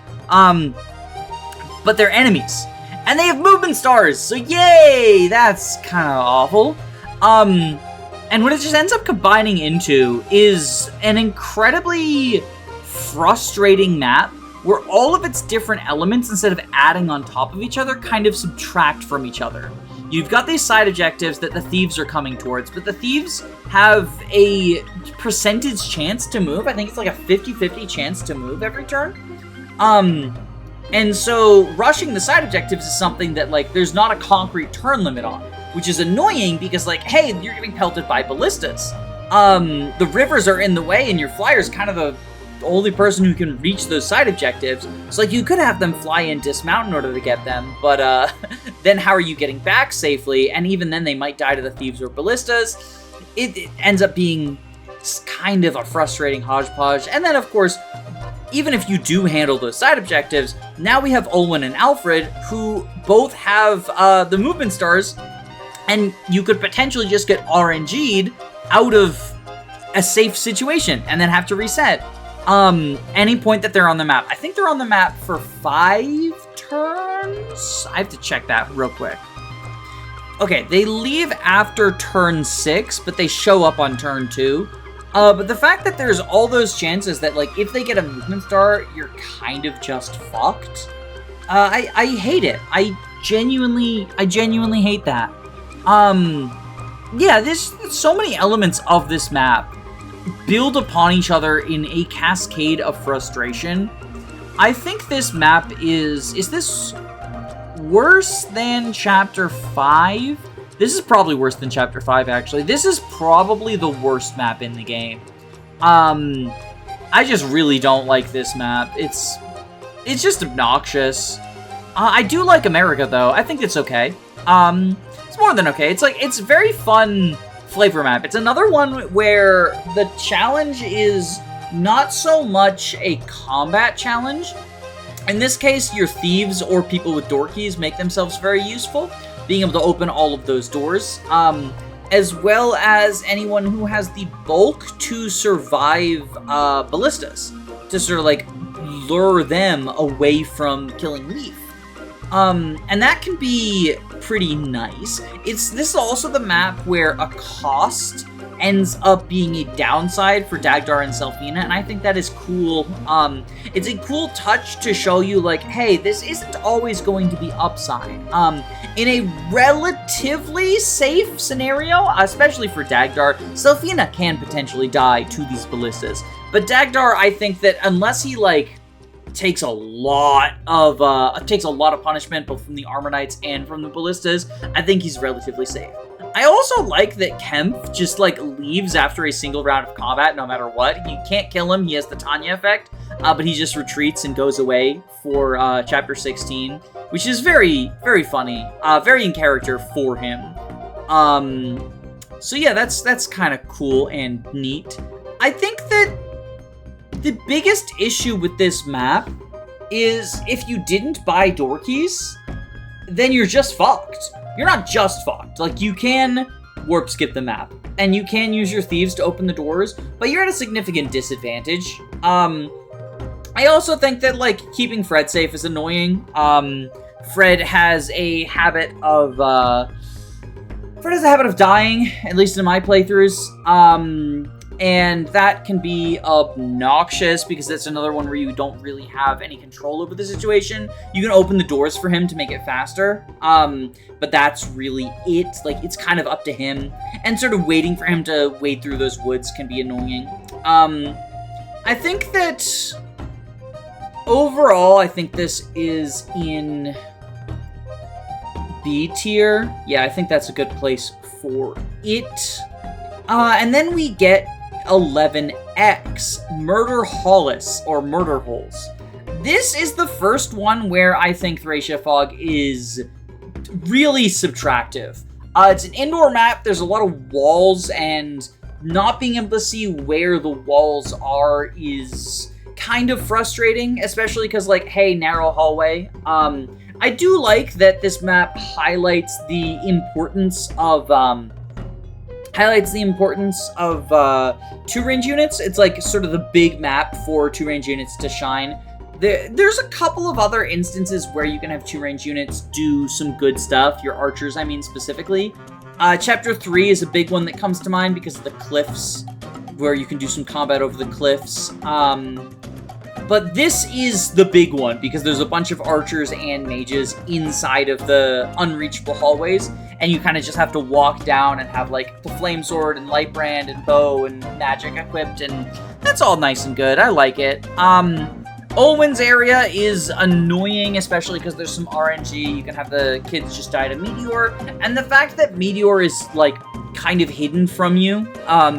but they're enemies. And they have movement stars, so yay! That's kind of awful. And what it just ends up combining into is an incredibly frustrating map where all of its different elements, instead of adding on top of each other, kind of subtract from each other. You've got these side objectives that the thieves are coming towards, but the thieves have a percentage chance to move. I think it's like a 50-50 chance to move every turn. And so rushing the side objectives is something that, like, there's not a concrete turn limit on, which is annoying because, like, hey, you're getting pelted by ballistas. The rivers are in the way and your flyer's kind of the only person who can reach those side objectives. So, like, you could have them fly and dismount in order to get them, but then how are you getting back safely? And even then they might die to the thieves or ballistas. it ends up being kind of a frustrating hodgepodge. And then, of course, even if you do handle those side objectives, now we have Olwen and Alfred, who both have the movement stars, and you could potentially just get RNG'd out of a safe situation and then have to reset any point that they're on the map. I think they're on the map for 5 turns? I have to check that real quick. Okay, they leave after turn 6, but they show up on turn 2. But the fact that there's all those chances that, like, if they get a movement star, you're kind of just fucked. I hate it. I genuinely hate that. Yeah, there's so many elements of this map build upon each other in a cascade of frustration. I think this map is this worse than Chapter 5? This is probably worse than Chapter 5, actually. This is probably the worst map in the game. I just really don't like this map. It's just obnoxious. I do like America, though. I think it's okay. It's more than okay. It's a very fun flavor map. It's another one where the challenge is not so much a combat challenge. In this case, your thieves or people with door keys make themselves very useful, being able to open all of those doors, as well as anyone who has the bulk to survive ballistas, to sort of like lure them away from killing Leif. And that can be pretty nice. This is also the map where a cost ends up being a downside for Dagdar and Selfina, and I think that is cool. It's a cool touch to show you, like, hey, this isn't always going to be upside. In a relatively safe scenario, especially for Dagdar, Selfina can potentially die to these ballistas. But Dagdar, I think that unless he, like, takes a lot of punishment, both from the Armor Knights and from the ballistas, I think he's relatively safe. I also like that Kempf just, like, leaves after a single round of combat, no matter what. You can't kill him, he has the Tanya effect, but he just retreats and goes away for Chapter 16, which is very, very funny, very in character for him. So yeah, that's kind of cool and neat. I think that the biggest issue with this map is if you didn't buy door keys, then you're just fucked. You're not just fucked. Like, you can warp skip the map, and you can use your thieves to open the doors, but you're at a significant disadvantage. I also think that, like, keeping Fred safe is annoying. Fred has a habit of dying, at least in my playthroughs. And that can be obnoxious because that's another one where you don't really have any control over the situation. You can open the doors for him to make it faster, but that's really it. Like, it's kind of up to him, and sort of waiting for him to wade through those woods can be annoying. I think that overall, I think this is in B tier. Yeah, I think that's a good place for it. And then we get 11X, Murder Hollis, or Murder Holes. This is the first one where I think Thracia Fog is really subtractive. It's an indoor map, there's a lot of walls, and not being able to see where the walls are is kind of frustrating, especially because, like, hey, narrow hallway. I do like that this map highlights the importance of, two range units. It's like sort of the big map for two range units to shine. There's a couple of other instances where you can have two range units do some good stuff. Your archers, I mean, specifically. Chapter 3 is a big one that comes to mind because of the cliffs, where you can do some combat over the cliffs. But this is the big one because there's a bunch of archers and mages inside of the unreachable hallways, and you kind of just have to walk down and have, like, the flame sword and light brand and bow and magic equipped, and that's all nice and good. I like it. Olwen's area is annoying, especially because there's some RNG. You can have the kids just die to Meteor, and the fact that Meteor is, like, kind of hidden from you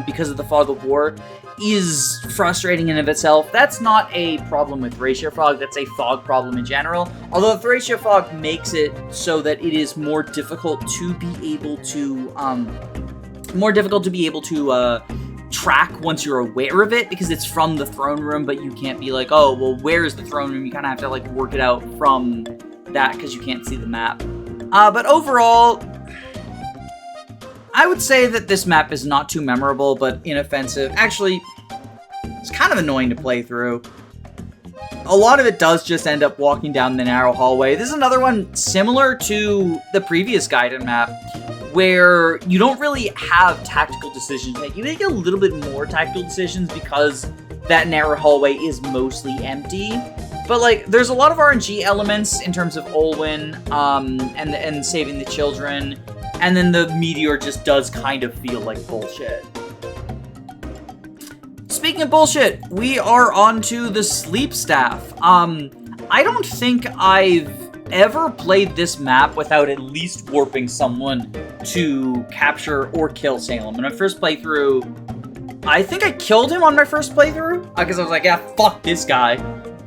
because of the Fog of War is frustrating in of itself. That's not a problem with Thracia Fog, that's a fog problem in general. Although Thracia Fog makes it so that it is more difficult to be able to more difficult to be able to track once you're aware of it, because it's from the throne room, but you can't be like, oh, well, where's the throne room? You kind of have to like work it out from that because you can't see the map. But overall, I would say that this map is not too memorable, but inoffensive. Actually, it's kind of annoying to play through. A lot of it does just end up walking down the narrow hallway. This is another one similar to the previous guided map, where you don't really have tactical decisions to make. You make a little bit more tactical decisions because that narrow hallway is mostly empty. But like, there's a lot of RNG elements in terms of Olwen, and saving the children, and then the meteor just does kind of feel like bullshit. Speaking of bullshit, we are on to the sleep staff. I don't think I've ever played this map without at least warping someone to capture or kill Salem. In my first playthrough, I think I killed him on my first playthrough, because I was like, yeah, fuck this guy.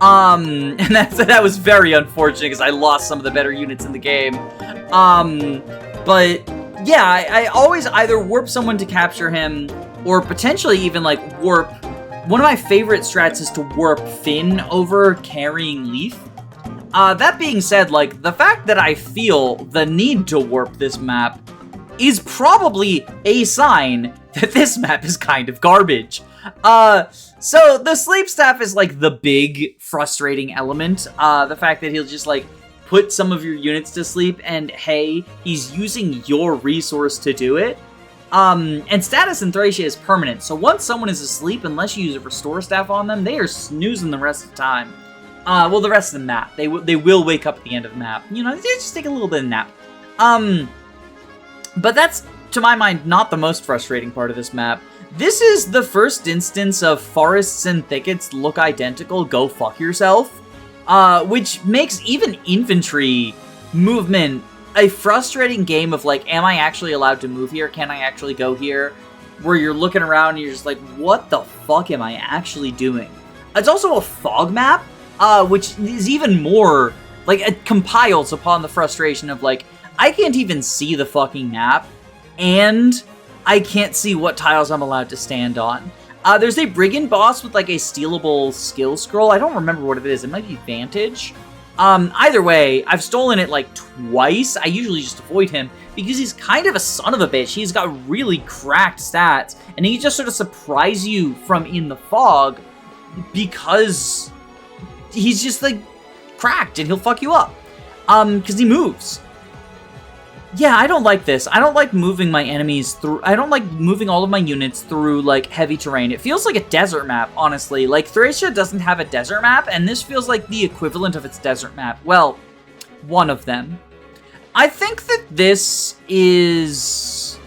And that was very unfortunate, because I lost some of the better units in the game. But yeah, I always either warp someone to capture him, or potentially even like warp. One of my favorite strats is to warp Finn over carrying Leif. That being said, like, the fact that I feel the need to warp this map is probably a sign that this map is kind of garbage. So the sleep staff is like the big frustrating element. The fact that he'll just like put some of your units to sleep, and hey, he's using your resource to do it. And status in Thracia is permanent, so once someone is asleep, unless you use a restore staff on them, they are snoozing the rest of the time. Well, the rest of the map. They will wake up at the end of the map. You know, they just take a little bit of nap. But that's, to my mind, not the most frustrating part of this map. This is the first instance of forests and thickets look identical, go fuck yourself. Which makes even infantry movement a frustrating game of like, am I actually allowed to move here? Can I actually go here? Where you're looking around and you're just like, what the fuck am I actually doing? It's also a fog map, which is even more, like, it compiles upon the frustration of like, I can't even see the fucking map, and I can't see what tiles I'm allowed to stand on. There's a brigand boss with like a stealable skill scroll. I don't remember what it is. It might be Vantage. Either way, I've stolen it like twice. I usually just avoid him because he's kind of a son of a bitch. He's got really cracked stats, and he just sort of surprise you from in the fog because he's just like cracked and he'll fuck you up. Because he moves. Yeah, I don't like this. I don't like moving my enemies through. I don't like moving all of my units through, like, heavy terrain. It feels like a desert map, honestly. Like, Thracia doesn't have a desert map, and this feels like the equivalent of its desert map. Well, one of them. I think that this is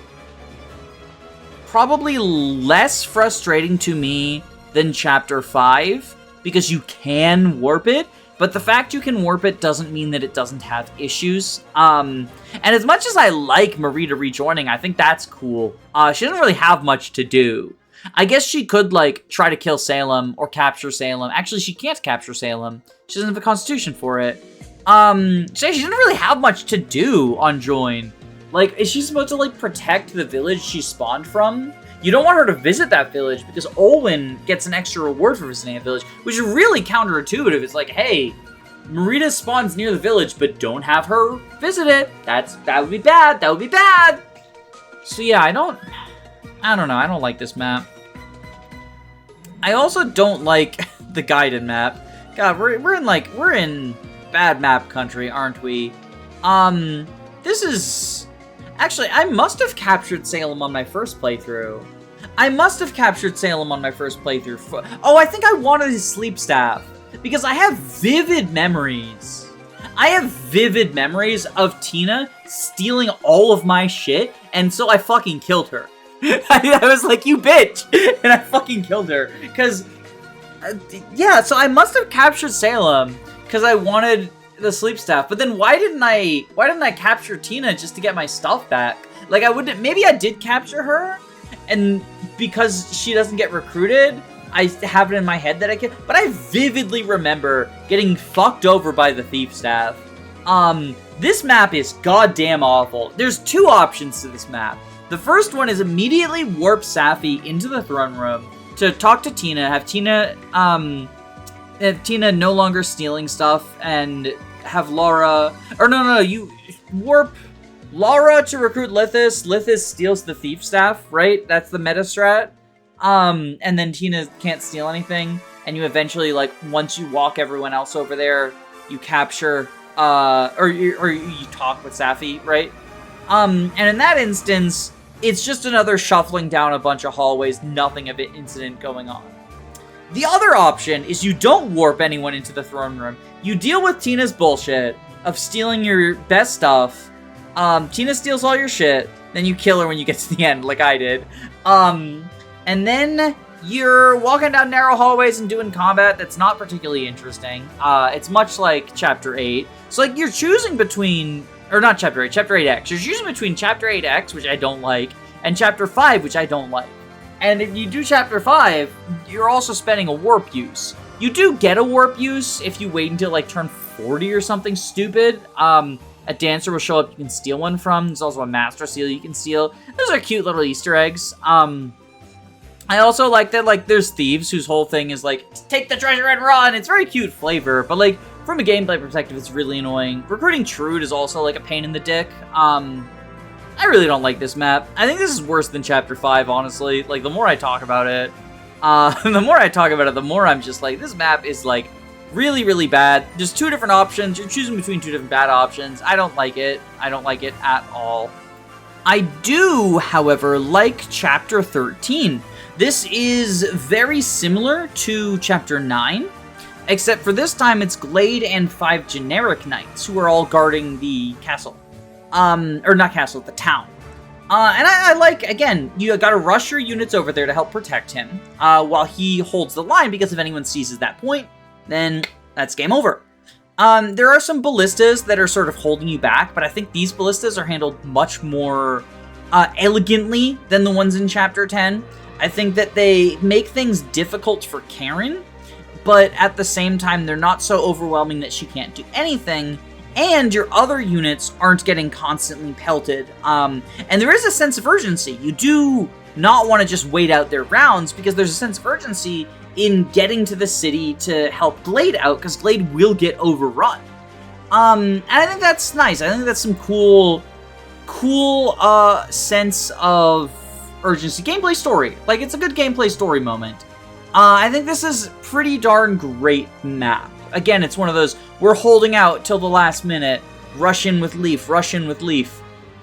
probably less frustrating to me than Chapter 5, because you can warp it. But the fact you can warp it doesn't mean that it doesn't have issues. And as much as I like Merida rejoining, I think that's cool. She doesn't really have much to do. I guess she could, like, try to kill Salem or capture Salem. Actually, she can't capture Salem. She doesn't have a constitution for it. She doesn't really have much to do on Join. Like, is she supposed to, like, protect the village she spawned from? You don't want her to visit that village because Olwen gets an extra reward for visiting a village, which is really counterintuitive. It's like, hey, Merida spawns near the village, but don't have her visit it. That would be bad. That would be bad. So yeah, I don't know. I don't like this map. I also don't like the guided map. God, we're in bad map country, aren't we? This is... Actually, I must have captured Salem on my first playthrough. Oh, I think I wanted his sleep staff. Because I have vivid memories. Of Tina stealing all of my shit, and so I fucking killed her. I was like, you bitch! And I fucking killed her. Because, yeah, so I must have captured Salem, because I wanted the sleep staff. But then why didn't I capture Tina just to get my stuff back? Like, maybe I did capture her, and because she doesn't get recruited, I have it in my head that I can, but I vividly remember getting fucked over by the thief staff. This map is goddamn awful. There's two options to this map. The first one is immediately warp Safi into the throne room to talk to Tina, have Tina no longer stealing stuff, and have Laura, or no, you warp Laura to recruit Lithis. Lithis steals the thief staff, right? That's the meta strat. And then Tina can't steal anything, and you eventually, like, once you walk everyone else over there, you capture, or you talk with Safi, right? And in that instance, it's just another shuffling down a bunch of hallways, nothing of an incident going on. The other option is you don't warp anyone into the throne room. You deal with Tina's bullshit of stealing your best stuff. Tina steals all your shit, then you kill her when you get to the end, like I did. And then you're walking down narrow hallways and doing combat that's not particularly interesting. It's much like Chapter 8. So, like, you're choosing between, or not Chapter 8, Chapter 8X. You're choosing between Chapter 8X, which I don't like, and Chapter 5, which I don't like. And if you do Chapter 5, you're also spending a warp use. You do get a warp use if you wait until, like, turn 40 or something stupid. A dancer will show up you can steal one from. There's also a master seal you can steal. Those are cute little Easter eggs. I also like that, like, there's thieves whose whole thing is, like, take the treasure and run. It's very cute flavor, but, like, from a gameplay perspective, it's really annoying. Recruiting Trude is also, like, a pain in the dick. I really don't like this map. I think this is worse than Chapter 5, honestly. Like, the more I talk about it, the more I'm just like, this map is, like, really, really bad. There's two different options. You're choosing between two different bad options. I don't like it. I don't like it at all. I do, however, like Chapter 13. This is very similar to Chapter 9, except for this time it's Glade and 5 generic knights who are all guarding the castle. Or not castle, the town. And I like, again, you gotta rush your units over there to help protect him, while he holds the line, because if anyone seizes that point, then that's game over. There are some ballistas that are sort of holding you back, but I think these ballistas are handled much more elegantly than the ones in Chapter 10. I think that they make things difficult for Karen, but at the same time, they're not so overwhelming that she can't do anything, and your other units aren't getting constantly pelted. And there is a sense of urgency. You do not want to just wait out their rounds, because there's a sense of urgency in getting to the city to help Glade out, because Glade will get overrun. And I think that's nice. I think that's some cool sense of urgency. Gameplay story. Like, it's a good gameplay story moment. I think this is pretty darn great map. Again, it's one of those, we're holding out till the last minute, rush in with Leif, so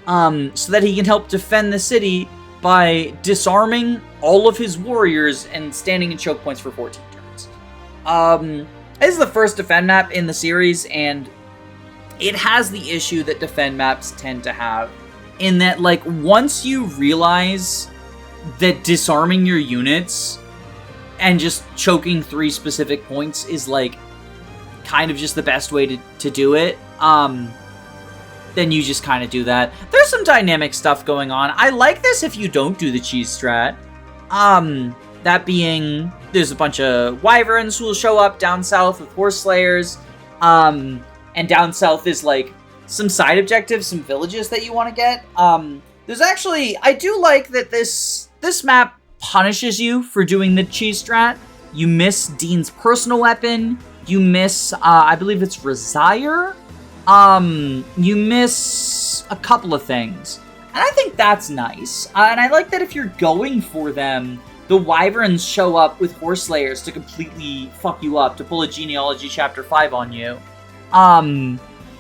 that he can help defend the city by disarming all of his warriors and standing in choke points for 14 turns. This is the first defend map in the series, and it has the issue that defend maps tend to have, in that, like, once you realize that disarming your units and just choking 3 specific points is, like, kind of just the best way to do it, then you just kind of do that. There's some dynamic stuff going on. I like this if you don't do the cheese strat. That being, there's a bunch of wyverns who will show up down south with horse slayers, and down south is, like, some side objectives, some villages that you want to get. There's actually, I do like that this map punishes you for doing the cheese strat. You miss Dean's personal weapon. You miss, I believe it's Resire. You miss a couple of things. And I think that's nice. And I like that if you're going for them, the wyverns show up with horse slayers to completely fuck you up, to pull a genealogy chapter 5 on you.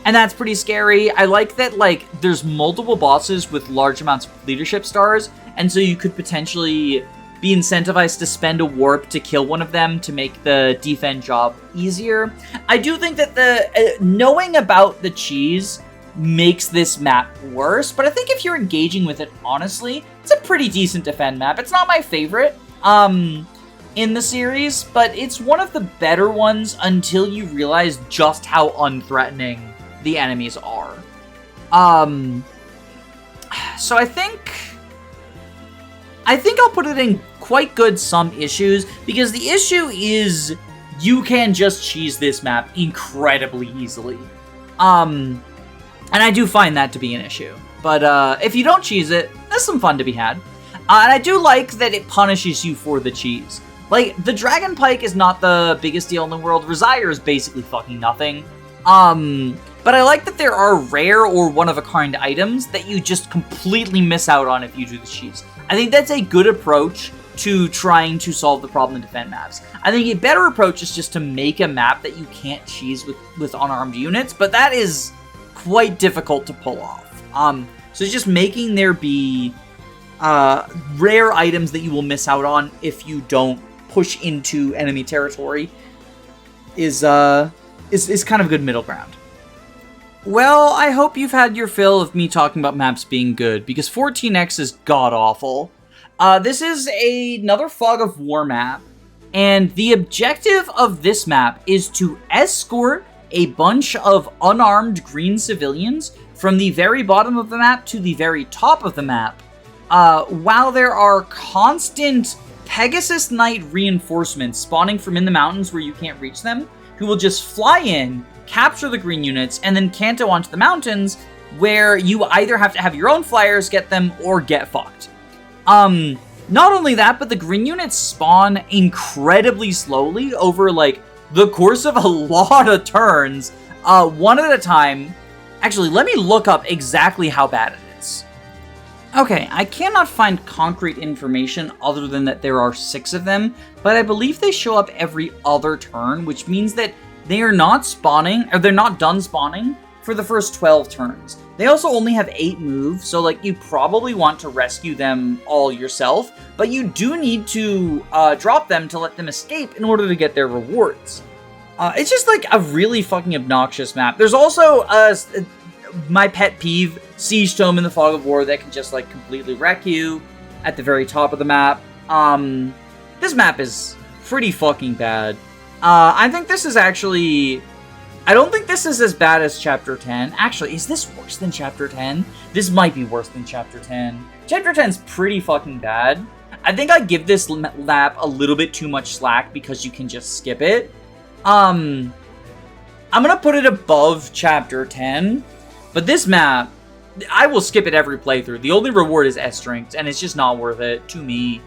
And that's pretty scary. I like that, like, there's multiple bosses with large amounts of leadership stars, and so you could potentially be incentivized to spend a warp to kill one of them to make the defend job easier. I do think that the knowing about the cheese makes this map worse, but I think if you're engaging with it honestly, it's a pretty decent defend map. It's not my favorite in the series, but it's one of the better ones until you realize just how unthreatening the enemies are. So I think I'll put it in quite good some issues, because the issue is you can just cheese this map incredibly easily. And I do find that to be an issue. But if you don't cheese it, That's some fun to be had. And I do like that it punishes you for the cheese. Like, the Dragon Pike is not the biggest deal in the world. Resire is basically fucking nothing. But I like that there are rare or one-of-a-kind items that you just completely miss out on if you do the cheese. I think that's a good approach to trying to solve the problem in defend maps. I think a better approach is just to make a map that you can't cheese with unarmed units, but that is quite difficult to pull off. So just making there be rare items that you will miss out on if you don't push into enemy territory is kind of a good middle ground. Well, I hope you've had your fill of me talking about maps being good, because 14X is god-awful. This is another Fog of War map, and the objective of this map is to escort a bunch of unarmed green civilians from the very bottom of the map to the very top of the map, while there are constant Pegasus Knight reinforcements spawning from in the mountains where you can't reach them, who will just fly in, capture the green units, and then canto onto the mountains, where you either have to have your own flyers get them or get fucked. Not only that, but the green units spawn incredibly slowly over, like, the course of a lot of turns, one at a time. Actually, let me look up exactly how bad it is. Okay, I cannot find concrete information other than that there are 6 of them, but I believe they show up every other turn, which means that they are not spawning, or they're not done spawning for the first 12 turns. They also only have 8 moves, so like you probably want to rescue them all yourself, but you do need to drop them to let them escape in order to get their rewards. It's just like a really fucking obnoxious map. There's also my pet peeve, Siege Tome in the Fog of War, that can just like completely wreck you at the very top of the map. This map is pretty fucking bad. I think this is actually... I don't think this is as bad as Chapter 10. Actually, is this worse than Chapter 10? This might be worse than Chapter 10. Chapter 10's pretty fucking bad. I think I give this map a little bit too much slack because you can just skip it. I'm gonna put it above Chapter 10, but this map, I will skip it every playthrough. The only reward is S-Strength, and it's just not worth it to me.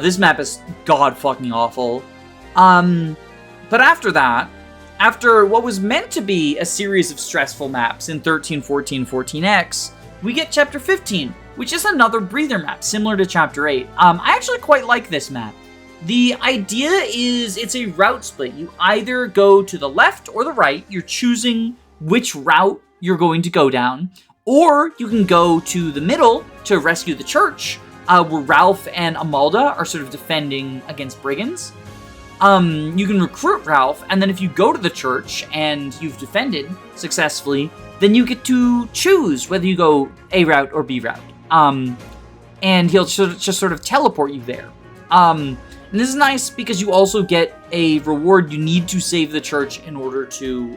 This map is god fucking awful. But after that, after what was meant to be a series of stressful maps in 13, 14, 14X, we get Chapter 15, which is another breather map, similar to Chapter 8. I actually quite like this map. The idea is it's a route split. You either go to the left or the right. You're choosing which route you're going to go down. Or you can go to the middle to rescue the church, where Ralph and Amalda are sort of defending against brigands. You can recruit Ralph, and then if you go to the church and you've defended successfully, then you get to choose whether you go A route or B route. And he'll just sort of teleport you there. And this is nice because you also get a reward. You need to save the church in order to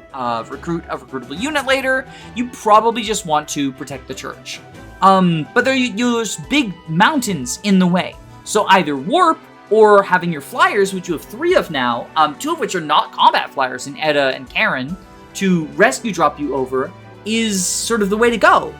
recruit a recruitable unit later. You probably just want to protect the church. But there's big mountains in the way. So either warp, or having your flyers, which you have 3 of now, 2 of which are not combat flyers in Edda and Karen, to rescue drop you over, is sort of the way to go.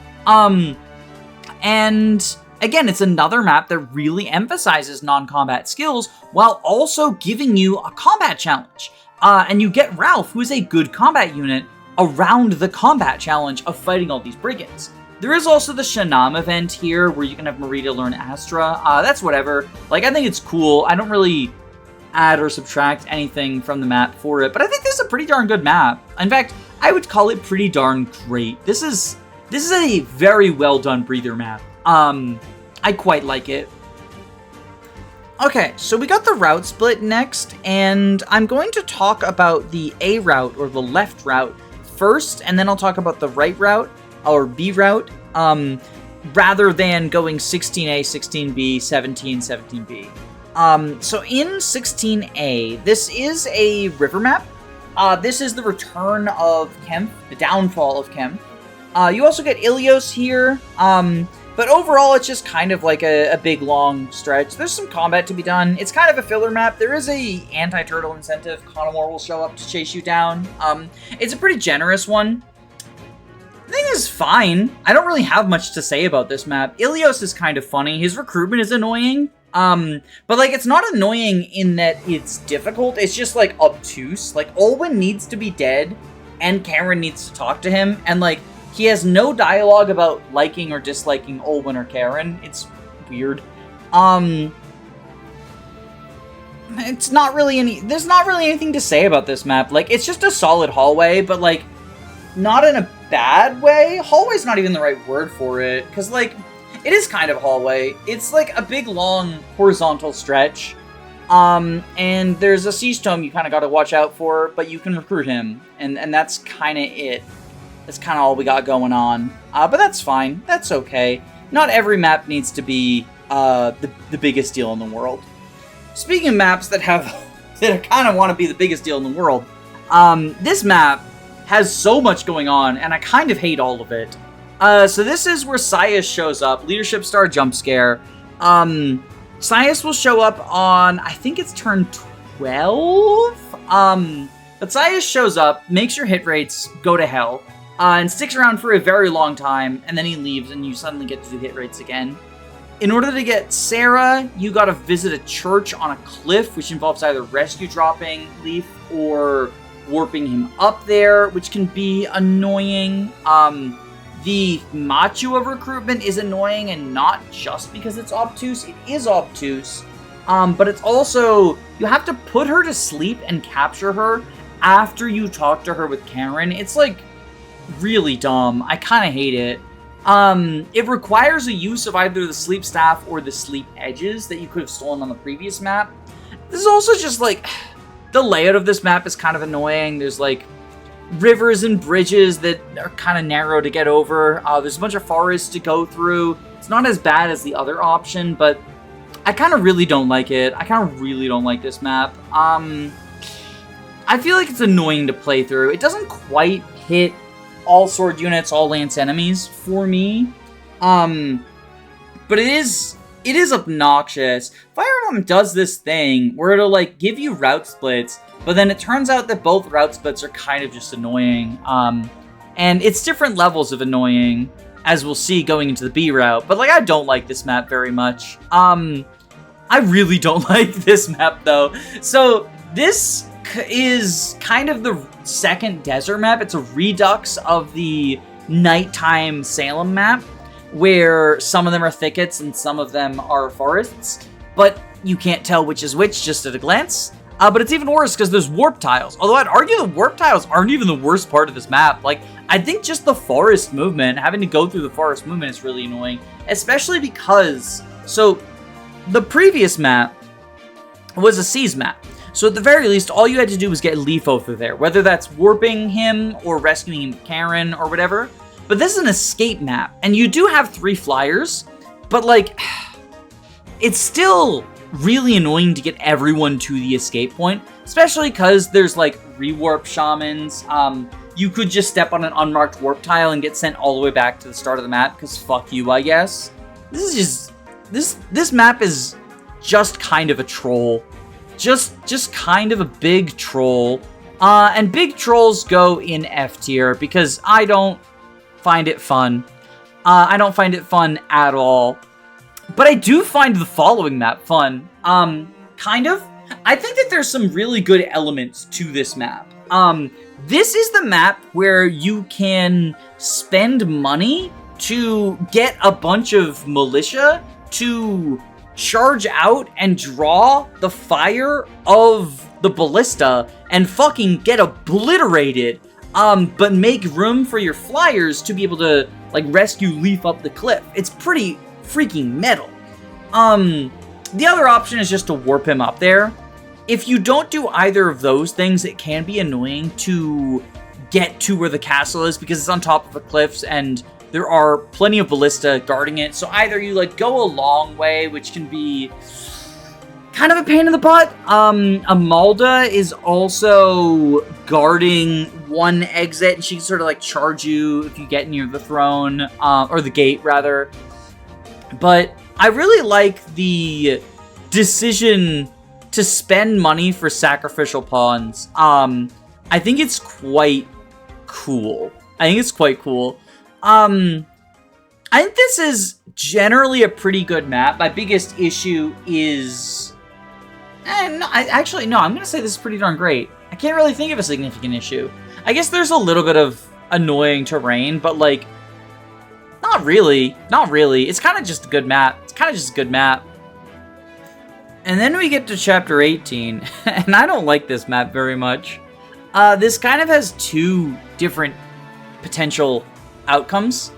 And again, it's another map that really emphasizes non-combat skills while also giving you a combat challenge. And you get Ralph, who is a good combat unit, around the combat challenge of fighting all these brigands. There is also the Shanam event here, where you can have Marita learn Astra. That's whatever. Like, I think it's cool. I don't really add or subtract anything from the map for it, but I think this is a pretty darn good map. In fact, I would call it pretty darn great. This is a very well done breather map. I quite like it. Okay, so we got the route split next, and I'm going to talk about the A route, or the left route, first, and then I'll talk about the right route, or B route, rather than going 16A, 16B, 17, 17B. So in 16A, this is a river map. This is the return of Kemp, the downfall of Kemp. You also get Ilios here, but overall it's just kind of like a big long stretch. There's some combat to be done. It's kind of a filler map. There is a anti-turtle incentive. Conomor will show up to chase you down. It's a pretty generous one. I think this is fine. I don't really have much to say about this map. Ilios is kind of funny. His recruitment is annoying. But like, it's not annoying in that it's difficult. It's just like obtuse. Like, Olwen needs to be dead and Karen needs to talk to him. And like, he has no dialogue about liking or disliking Olwen or Karen. It's weird. It's not really there's not really anything to say about this map. Like, it's just a solid hallway, but like, not in a bad way. Hallway's not even the right word for it, because like, it is kind of a hallway. It's like a big, long, horizontal stretch. And there's a Siege Tome you kind of got to watch out for, but you can recruit him. And that's kind of it. That's kind of all we got going on. But that's fine. That's okay. Not every map needs to be the biggest deal in the world. Speaking of maps that kind of want to be the biggest deal in the world, this map has so much going on, and I kind of hate all of it. So this is where Sias shows up. Leadership Star Jump Scare. Sias will show up on, I think it's turn 12? But Sias shows up, makes your hit rates go to hell, and sticks around for a very long time, and then he leaves, and you suddenly get to do hit rates again. In order to get Sarah, you gotta visit a church on a cliff, which involves either rescue dropping Leif or warping him up there, which can be annoying. The Machu of recruitment is annoying, and not just because it's obtuse. It is obtuse, but it's also, you have to put her to sleep and capture her after you talk to her with Karen. It's like really dumb. I kind of hate it. It requires a use of either the sleep staff or the sleep edges that you could have stolen on the previous map. This is also just like, the layout of this map is kind of annoying. There's like rivers and bridges that are kind of narrow to get over. There's a bunch of forests to go through. It's not as bad as the other option, but I kind of really don't like it. I kind of really don't like this map. I feel like it's annoying to play through. It doesn't quite hit all sword units, all lance enemies for me. But it is obnoxious. Fire Emblem does this thing where it'll like give you route splits, but then it turns out that both route splits are kind of just annoying. And it's different levels of annoying, as we'll see going into the B route. But like, I don't like this map very much. I really don't like this map though. So this is kind of the second desert map. It's a redux of the nighttime Salem map, where some of them are thickets and some of them are forests, but you can't tell which is which just at a glance. But it's even worse because there's warp tiles. Although I'd argue the warp tiles aren't even the worst part of this map. Like, I think just the forest movement, having to go through the forest movement is really annoying, especially because, so the previous map was a seas map. So at the very least, all you had to do was get Leifo through there, whether that's warping him or rescuing him with Karen or whatever. But this is an escape map, and you do have 3 flyers, but like, it's still really annoying to get everyone to the escape point, especially because there's like rewarp shamans. You could just step on an unmarked warp tile and get sent all the way back to the start of the map, because fuck you, I guess. This map is just kind of a troll. Just kind of a big troll. And big trolls go in F tier, because I don't find it fun. I don't find it fun at all. But I do find the following map fun. Kind of. I think that there's some really good elements to this map. This is the map where you can spend money to get a bunch of militia to charge out and draw the fire of the ballista and fucking get obliterated. But make room for your flyers to be able to like rescue Leif up the cliff. It's pretty freaking metal. The other option is just to warp him up there. If you don't do either of those things, it can be annoying to get to where the castle is, because it's on top of the cliffs and there are plenty of ballista guarding it. So either you like go a long way, which can be kind of a pain in the butt. Amalda is also guarding one exit, and she can sort of like charge you if you get near the throne, or the gate rather. But I really like the decision to spend money for sacrificial pawns. I think it's quite cool. I think this is generally a pretty good map. My biggest issue is... I'm going to say this is pretty darn great. I can't really think of a significant issue. I guess there's a little bit of annoying terrain, but, like, not really. Not really. It's kind of just a good map. And then we get to Chapter 18, and I don't like this map very much. This kind of has two different potential outcomes.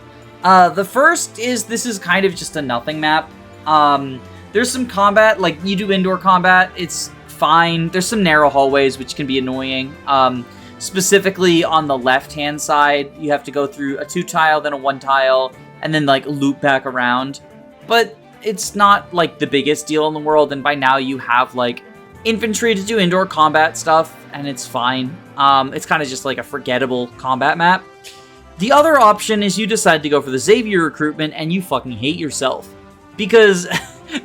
The first is this is kind of just a nothing map. There's some combat, like you do indoor combat, it's fine. There's some narrow hallways, which can be annoying. Specifically on the left-hand side, you have to go through a 2-tile, then a 1-tile, and then like loop back around. But it's not like the biggest deal in the world, and by now you have like infantry to do indoor combat stuff, and it's fine. It's kind of just like a forgettable combat map. The other option is you decide to go for the Xavier recruitment and you fucking hate yourself. Because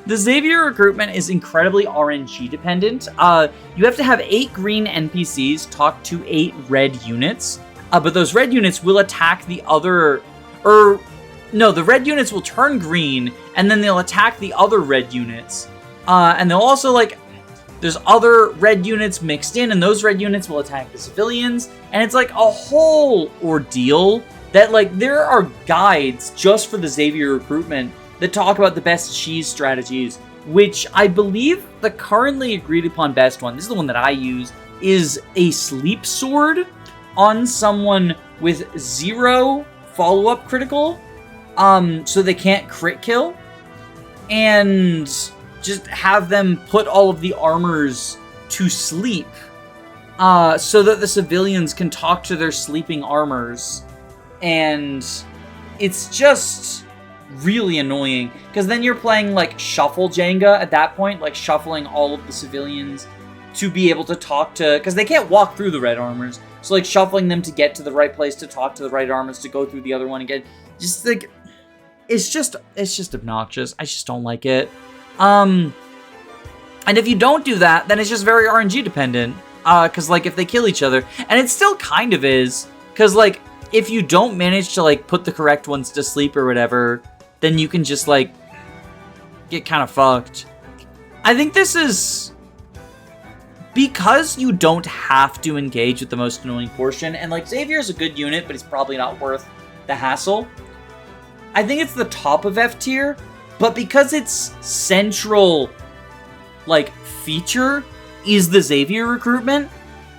the Xavier recruitment is incredibly RNG dependent. You have to have 8 green NPCs talk to 8 red units. But those red units will attack the other... the red units will turn green and then they'll attack the other red units. And they'll also like... There's other red units mixed in, and those red units will attack the civilians. And it's like a whole ordeal that, like, there are guides just for the Xavier recruitment that talk about the best cheese strategies, which I believe the currently agreed upon best one, this is the one that I use, is a sleep sword on someone with 0 follow-up critical, so they can't crit kill. And... just have them put all of the armors to sleep so that the civilians can talk to their sleeping armors. And it's just really annoying because then you're playing like shuffle Jenga at that point, like shuffling all of the civilians to be able to talk to, because they can't walk through the red armors. So like shuffling them to get to the right place to talk to the right armors to go through the other one again. Just like, it's just obnoxious. I just don't like it. And if you don't do that, then it's just very RNG dependent, because, like, if they kill each other, and it still kind of is, because, like, if you don't manage to, like, put the correct ones to sleep or whatever, then you can just, like, get kind of fucked. I think this is, because you don't have to engage with the most annoying portion, and, like, Xavier's a good unit, but he's probably not worth the hassle. I think it's the top of F tier, but because its central, like, feature is the Xavier recruitment,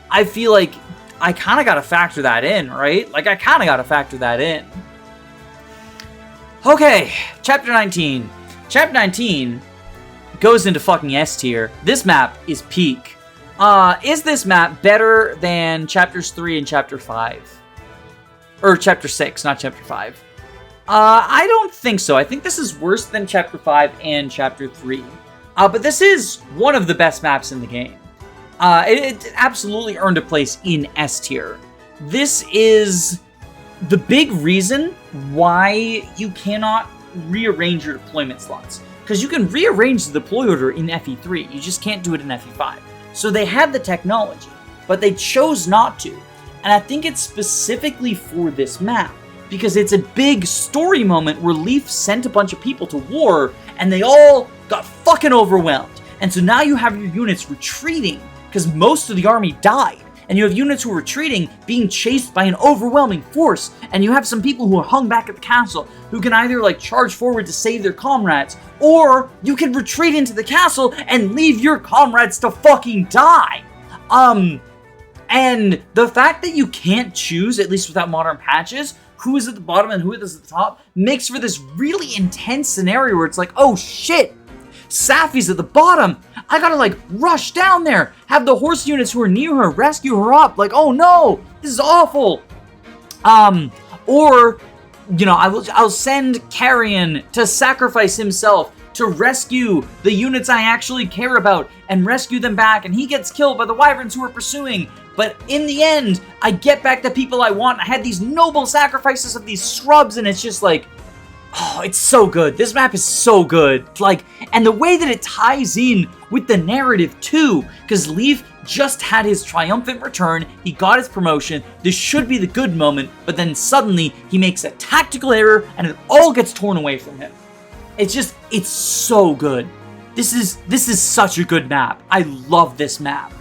I feel like I kind of got to factor that in, right? Like, I kind of got to factor that in. Okay, Chapter 19. Chapter 19 goes into fucking S tier. This map is peak. Is this map better than Chapters 3 and Chapter 5? Or Chapter 6, not Chapter 5. I don't think so. I think this is worse than Chapter 5 and Chapter 3. But this is one of the best maps in the game. It absolutely earned a place in S tier. This is the big reason why you cannot rearrange your deployment slots. Because you can rearrange the deploy order in FE3, you just can't do it in FE5. So they had the technology, but they chose not to. And I think it's specifically for this map. Because it's a big story moment where Leif sent a bunch of people to war, and they all got fucking overwhelmed. And so now you have your units retreating, because most of the army died. And you have units who are retreating, being chased by an overwhelming force. And you have some people who are hung back at the castle, who can either, like, charge forward to save their comrades, or you can retreat into the castle and leave your comrades to fucking die. And the fact that you can't choose, at least without modern patches, who is at the bottom and who is at the top, makes for this really intense scenario where it's like, oh shit, Safi's at the bottom. I gotta, like, rush down there, have the horse units who are near her rescue her up. Like, oh no, this is awful. Or, you know, I'll send Carrion to sacrifice himself to rescue the units I actually care about and rescue them back, and he gets killed by the wyverns who are pursuing. But in the end, I get back the people I want. I had these noble sacrifices of these scrubs, and it's just like, Oh, it's so good. This map is so good. Like, and the way that it ties in with the narrative too, because Leif just had his triumphant return, he got his promotion, this should be the good moment, but then suddenly he makes a tactical error and it all gets torn away from him. It's so good. This is such a good map. I love this map.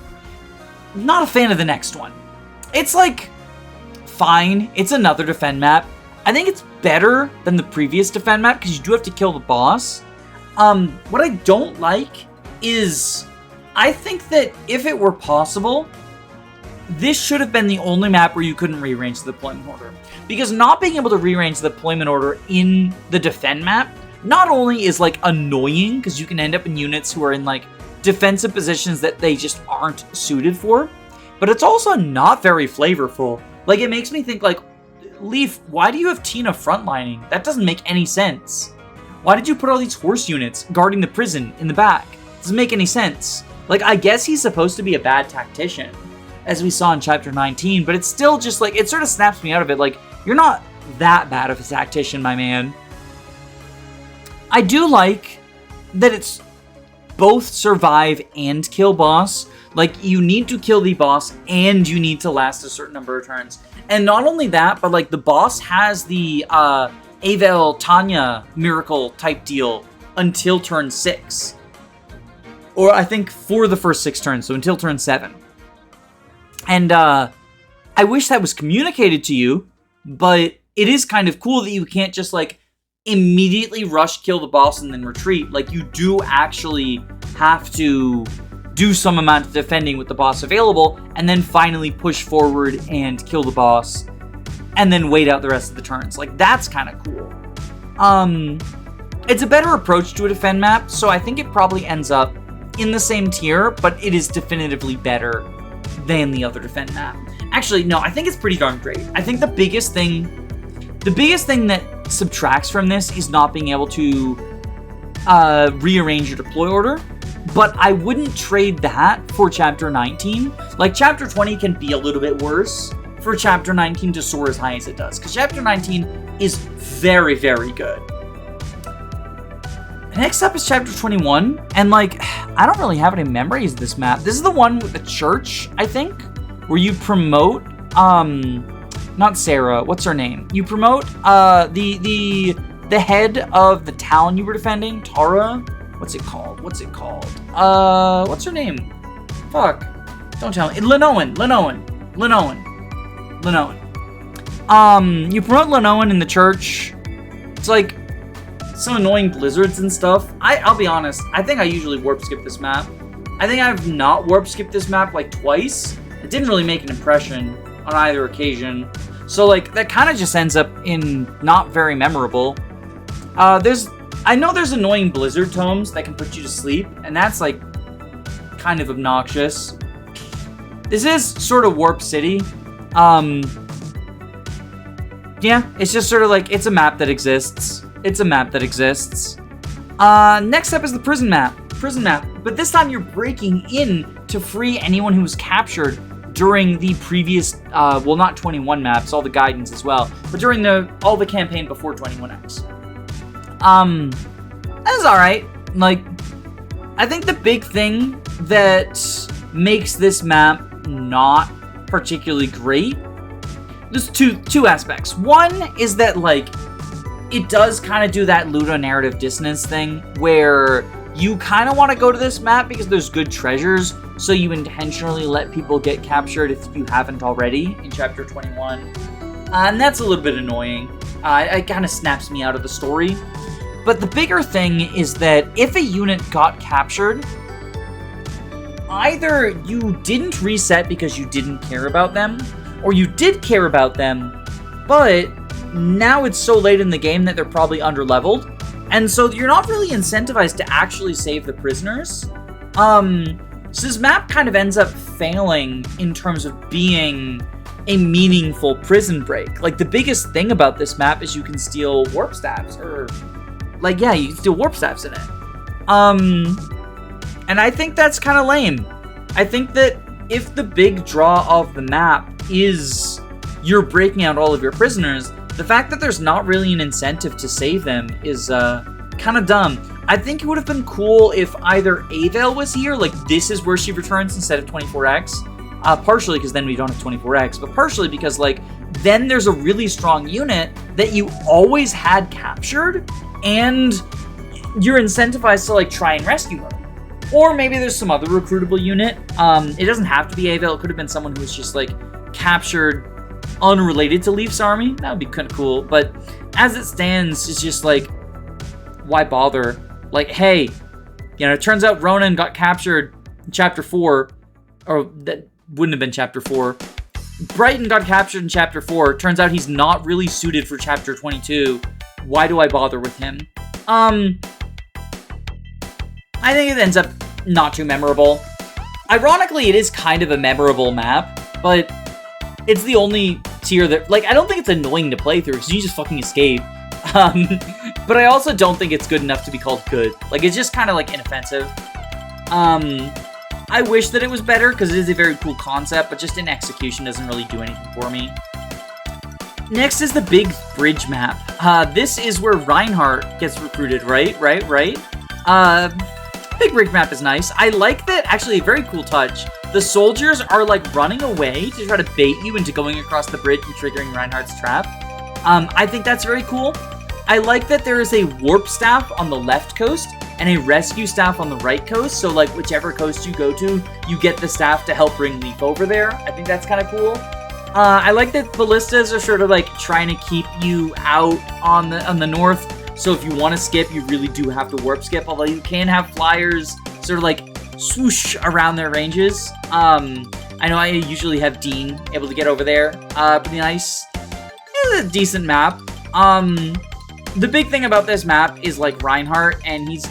Not a fan of the next one. It's like, fine, it's another defend map. I think it's better than the previous defend map because you do have to kill the boss. What I don't like is, I think that if it were possible, this should have been the only map where you couldn't rearrange the deployment order. Because not being able to rearrange the deployment order in the defend map not only is like annoying because you can end up in units who are in like defensive positions that they just aren't suited for, but it's also not very flavorful. Like, it makes me think like, Leif, why do you have Tina frontlining? That doesn't make any sense. Why did you put all these horse units guarding the prison in the back? Doesn't make any sense. Like, I guess he's supposed to be a bad tactician, as we saw in chapter 19, but it's still just like, it sort of snaps me out of it. Like, you're not that bad of a tactician, my man. I do like that it's both survive and kill boss. Like, you need to kill the boss and you need to last a certain number of turns. And not only that, but like the boss has the Avel Tanya miracle type deal until turn 6. Or I think for the first 6 turns, so until turn 7. And I wish that was communicated to you, but it is kind of cool that you can't just like immediately rush kill the boss and then retreat. Like, you do actually have to do some amount of defending with the boss available, and then finally push forward and kill the boss, and then wait out the rest of the turns. Like, that's kind of cool. It's a better approach to a defend map, so I think it probably ends up in the same tier, but it is definitively better than the other defend map. Actually, no, I think it's pretty darn great. I think the biggest thing that subtracts from this is not being able to rearrange your deploy order. But I wouldn't trade that for Chapter 19. Like, Chapter 20 can be a little bit worse for Chapter 19 to soar as high as it does. Because Chapter 19 is very, very good. Next up is Chapter 21. And, like, I don't really have any memories of this map. This is the one with the church, I think, where you promote, not Sarah, what's her name? You promote, the head of the town you were defending, Tara. What's it called? What's her name? Fuck. Don't tell me. Lenoan. You promote Lenoan in the church. It's like some annoying blizzards and stuff. I'll be honest, I think I usually warp skip this map. I think I've not warp skipped this map like twice. It didn't really make an impression on either occasion. So like, that kind of just ends up in not very memorable. I know there's annoying blizzard tomes that can put you to sleep, and that's like kind of obnoxious. This is sort of Warp City. Yeah, it's just sort of like, it's a map that exists. Next up is the prison map. But this time you're breaking in to free anyone who was captured during the previous, well, not 21 maps, all the guidance as well, but during all the campaign before 21X. That's alright. Like, I think the big thing that makes this map not particularly great, there's two aspects. One is that, like, it does kind of do that ludonarrative dissonance thing where you kind of want to go to this map because there's good treasures, so you intentionally let people get captured if you haven't already in Chapter 21. And that's a little bit annoying. It kind of snaps me out of the story. But the bigger thing is that if a unit got captured, either you didn't reset because you didn't care about them, or you did care about them, but now it's so late in the game that they're probably underleveled, and so you're not really incentivized to actually save the prisoners. So this map kind of ends up failing in terms of being a meaningful prison break. Like, the biggest thing about this map is you can steal warp staffs, or like, yeah, you can steal warp staffs in it. And I think that's kind of lame. I think that if the big draw of the map is you're breaking out all of your prisoners, The fact that there's not really an incentive to save them is kind of dumb. I think it would have been cool if either Avail was here, like this is where she returns instead of 24X. Partially because then we don't have 24X, but partially because like then there's a really strong unit that you always had captured and you're incentivized to like try and rescue her. Or maybe there's some other recruitable unit. It doesn't have to be Avail. It could have been someone who was just like captured unrelated to Leif's army. That would be kind of cool. But as it stands, it's just like, why bother? Like, hey, you know, it turns out Ronan got captured in Chapter 4. Or that wouldn't have been Chapter 4. Brighton got captured in Chapter 4. Turns out he's not really suited for Chapter 22. Why do I bother with him? I think it ends up not too memorable. Ironically, it is kind of a memorable map, but it's the only tier that, like, I don't think it's annoying to play through, because you just fucking escape. But I also don't think it's good enough to be called good. Like, it's just kind of, like, inoffensive. I wish that it was better, because it is a very cool concept, but just in execution doesn't really do anything for me. Next is the big bridge map. This is where Reinhardt gets recruited, right? Big bridge map is nice. I like that, actually, a very cool touch. The soldiers are, like, running away to try to bait you into going across the bridge and triggering Reinhardt's trap. I think that's very cool. I like that there is a warp staff on the left coast and a rescue staff on the right coast. So, like, whichever coast you go to, you get the staff to help bring Leif over there. I think that's kind of cool. I like that ballistas are sort of, like, trying to keep you out on the north. So if you want to skip, you really do have to warp skip. Although you can have flyers sort of, like, swoosh around their ranges. I know I usually have Dean able to get over there. Pretty nice. It's a decent map. The big thing about this map is, like, Reinhardt, and he's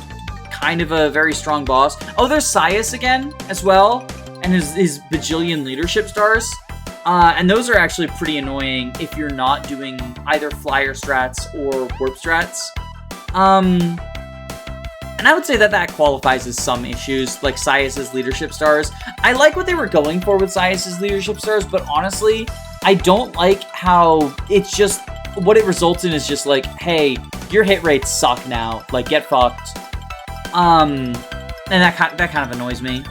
kind of a very strong boss. Oh, there's Sias again, as well, and his bajillion leadership stars. And those are actually pretty annoying if you're not doing either flyer strats or warp strats. And I would say that that qualifies as some issues, like Sias's leadership stars. I like what they were going for with Sias's leadership stars, but honestly, I don't like how it's just, what it results in is just like, hey, your hit rates suck now, like, get fucked. And that kind of annoys me.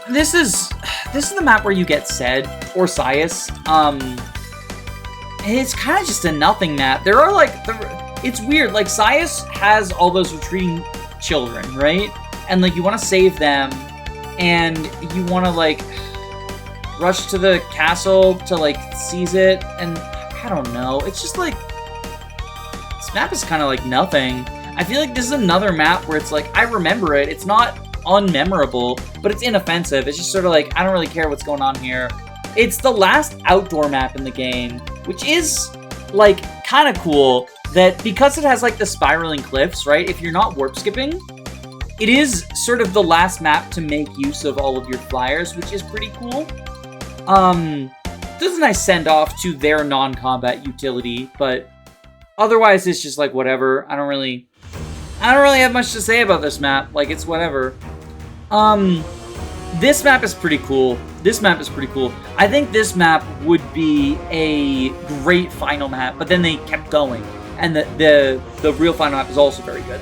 This is the map where you get Sed or Sias. It's kind of just a nothing map. There are, like, it's weird. Like, Sias has all those retreating children, right? And, like, you want to save them, and you want to, like, rush to the castle to, like, seize it, and I don't know. It's just, like, this map is kind of, like, nothing. I feel like this is another map where it's, like, I remember it. It's not unmemorable, but it's inoffensive. It's just sort of, like, I don't really care what's going on here. It's the last outdoor map in the game, which is, like, kind of cool, that because it has, like, the spiraling cliffs, right? If you're not warp skipping, it is sort of the last map to make use of all of your flyers, which is pretty cool. This is a nice send-off to their non-combat utility, but otherwise it's just, like, whatever. I don't really have much to say about this map. Like, it's whatever. This map is pretty cool. I think this map would be a great final map, but then they kept going. And the real final map is also very good.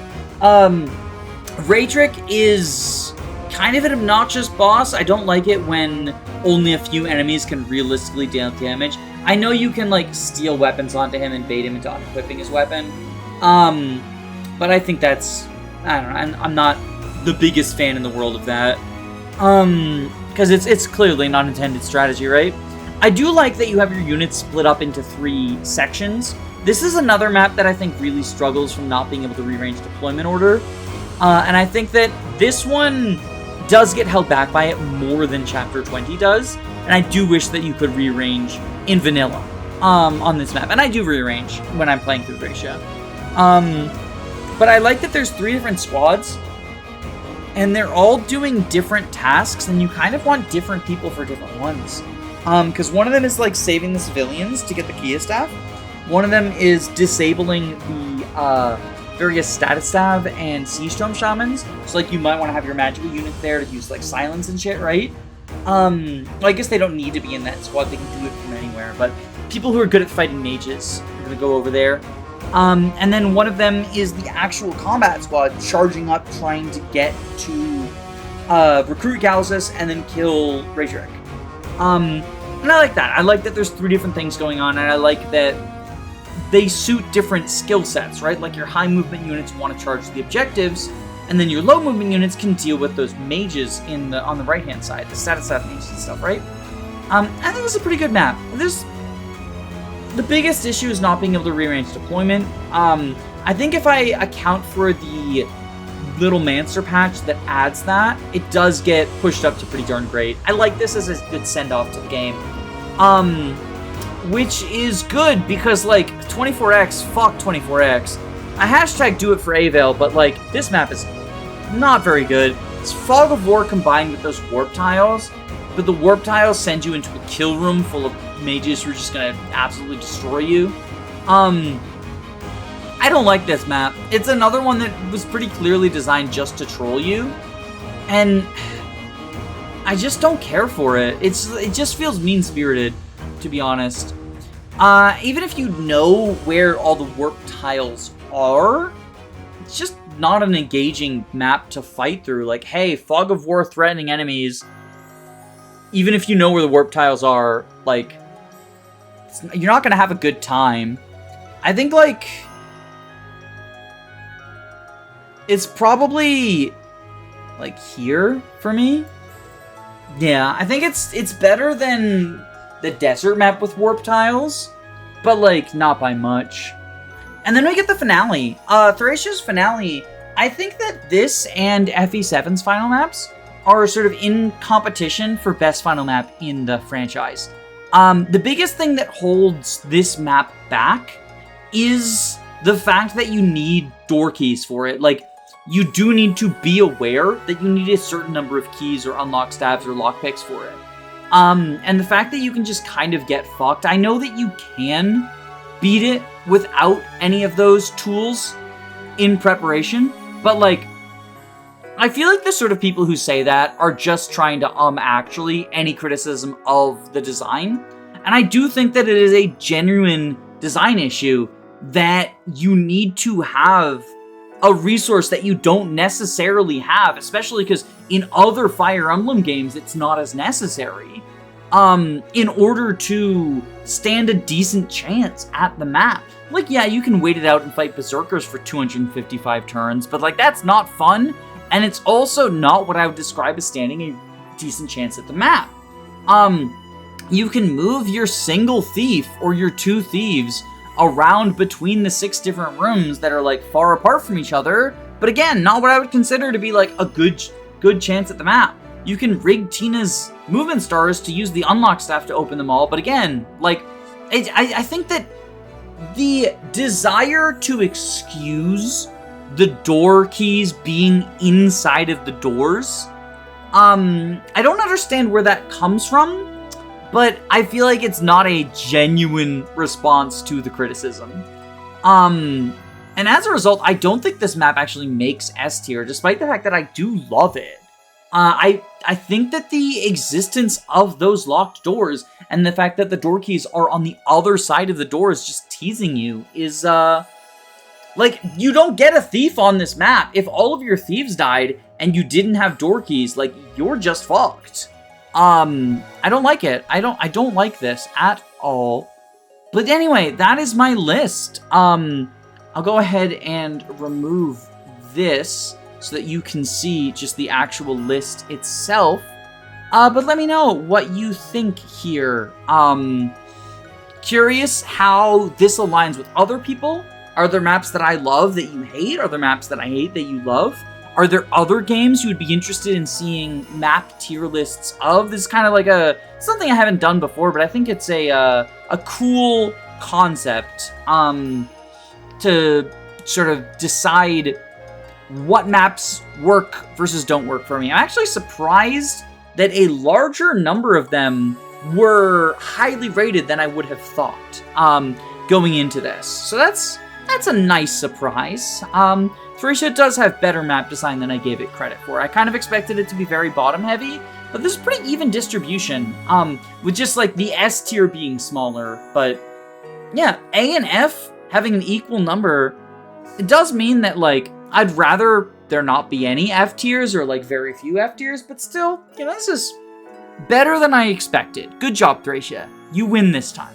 Raytrick is kind of an obnoxious boss. I don't like it when only a few enemies can realistically deal damage. I know you can, like, steal weapons onto him and bait him into unequipping his weapon. But I think that's, I don't know, I'm not the biggest fan in the world of that. Because it's clearly not intended strategy, right? I do like that you have your units split up into 3 sections. This is another map that I think really struggles from not being able to rearrange deployment order. And I think that this one does get held back by it more than Chapter 20 does. And I do wish that you could rearrange in vanilla on this map. And I do rearrange when I'm playing through Thracia. But I like that there's 3 different squads, and they're all doing different tasks, and you kind of want different people for different ones. Because one of them is, like, saving the civilians to get the Kia staff. One of them is disabling the various status stav and siege tome shamans. So, like, you might want to have your magical unit there to use, like, silence and shit, right? Well, I guess they don't need to be in that squad. They can do it from anywhere, but people who are good at fighting mages are going to go over there. And then one of them is the actual combat squad charging up, trying to get to recruit Galsus and then kill Razorek. And I like that. I like that there's 3 different things going on, and I like that they suit different skill sets, right? Like your high movement units want to charge the objectives, and then your low movement units can deal with those mages on the right-hand side, the status mages and stuff, right? I think this is a pretty good map. The biggest issue is not being able to rearrange deployment. I think if I account for the little Mancer patch that adds that, it does get pushed up to pretty darn great. I like this as a good send-off to the game. Which is good because, like, 24x, fuck 24x. I hashtag do it for Avail, but, like, this map is not very good. It's Fog of War combined with those warp tiles, but the warp tiles send you into a kill room full of mages who are just gonna absolutely destroy you. I don't like this map. It's another one that was pretty clearly designed just to troll you, and I just don't care for it. It just feels mean-spirited, to be honest. Even if you know where all the warp tiles are, it's just not an engaging map to fight through. Like, hey, Fog of War threatening enemies, even if you know where the warp tiles are, like, you're not gonna have a good time. I think, like, it's probably, like, here for me. Yeah, I think it's better than the desert map with warp tiles, but, like, not by much. And then we get the finale. Thracia's finale, I think that this and FE7's final maps are sort of in competition for best final map in the franchise. The biggest thing that holds this map back is the fact that you need door keys for it. Like, you do need to be aware that you need a certain number of keys or unlock stabs or lockpicks for it. And the fact that you can just kind of get fucked. I know that you can beat it without any of those tools in preparation, but, like, I feel like the sort of people who say that are just trying to actually any criticism of the design. And I do think that it is a genuine design issue that you need to have a resource that you don't necessarily have, especially because in other Fire Emblem games, it's not as necessary, in order to stand a decent chance at the map. Like, yeah, you can wait it out and fight Berserkers for 255 turns, but, like, that's not fun, and it's also not what I would describe as standing a decent chance at the map. You can move your single thief or your 2 thieves around between the 6 different rooms that are, like, far apart from each other, but again, not what I would consider to be, like, a good chance at the map. You can rig Tina's movement stars to use the unlock staff to open them all, but again, like, I think that the desire to excuse the door keys being inside of the doors, I don't understand where that comes from, but I feel like it's not a genuine response to the criticism. And as a result, I don't think this map actually makes S tier, despite the fact that I do love it. I think that the existence of those locked doors and the fact that the door keys are on the other side of the doors just teasing you is, like, you don't get a thief on this map. If all of your thieves died and you didn't have door keys, like, you're just fucked. I don't like it. I don't like this at all. But anyway, that is my list. I'll go ahead and remove this so that you can see just the actual list itself. But let me know what you think here. Curious how this aligns with other people. Are there maps that I love that you hate? Are there maps that I hate that you love? Are there other games you would be interested in seeing map tier lists of? This is kind of like something I haven't done before, but I think it's a cool concept to sort of decide what maps work versus don't work for me. I'm actually surprised that a larger number of them were highly rated than I would have thought going into this. So that's that's a nice surprise. Thracia does have better map design than I gave it credit for. I kind of expected it to be very bottom heavy, but this is pretty even distribution, with just like the S tier being smaller. But yeah, A and F having an equal number, it does mean that like I'd rather there not be any F tiers or like very few F tiers, but still, you know, this is better than I expected. Good job, Thracia. You win this time.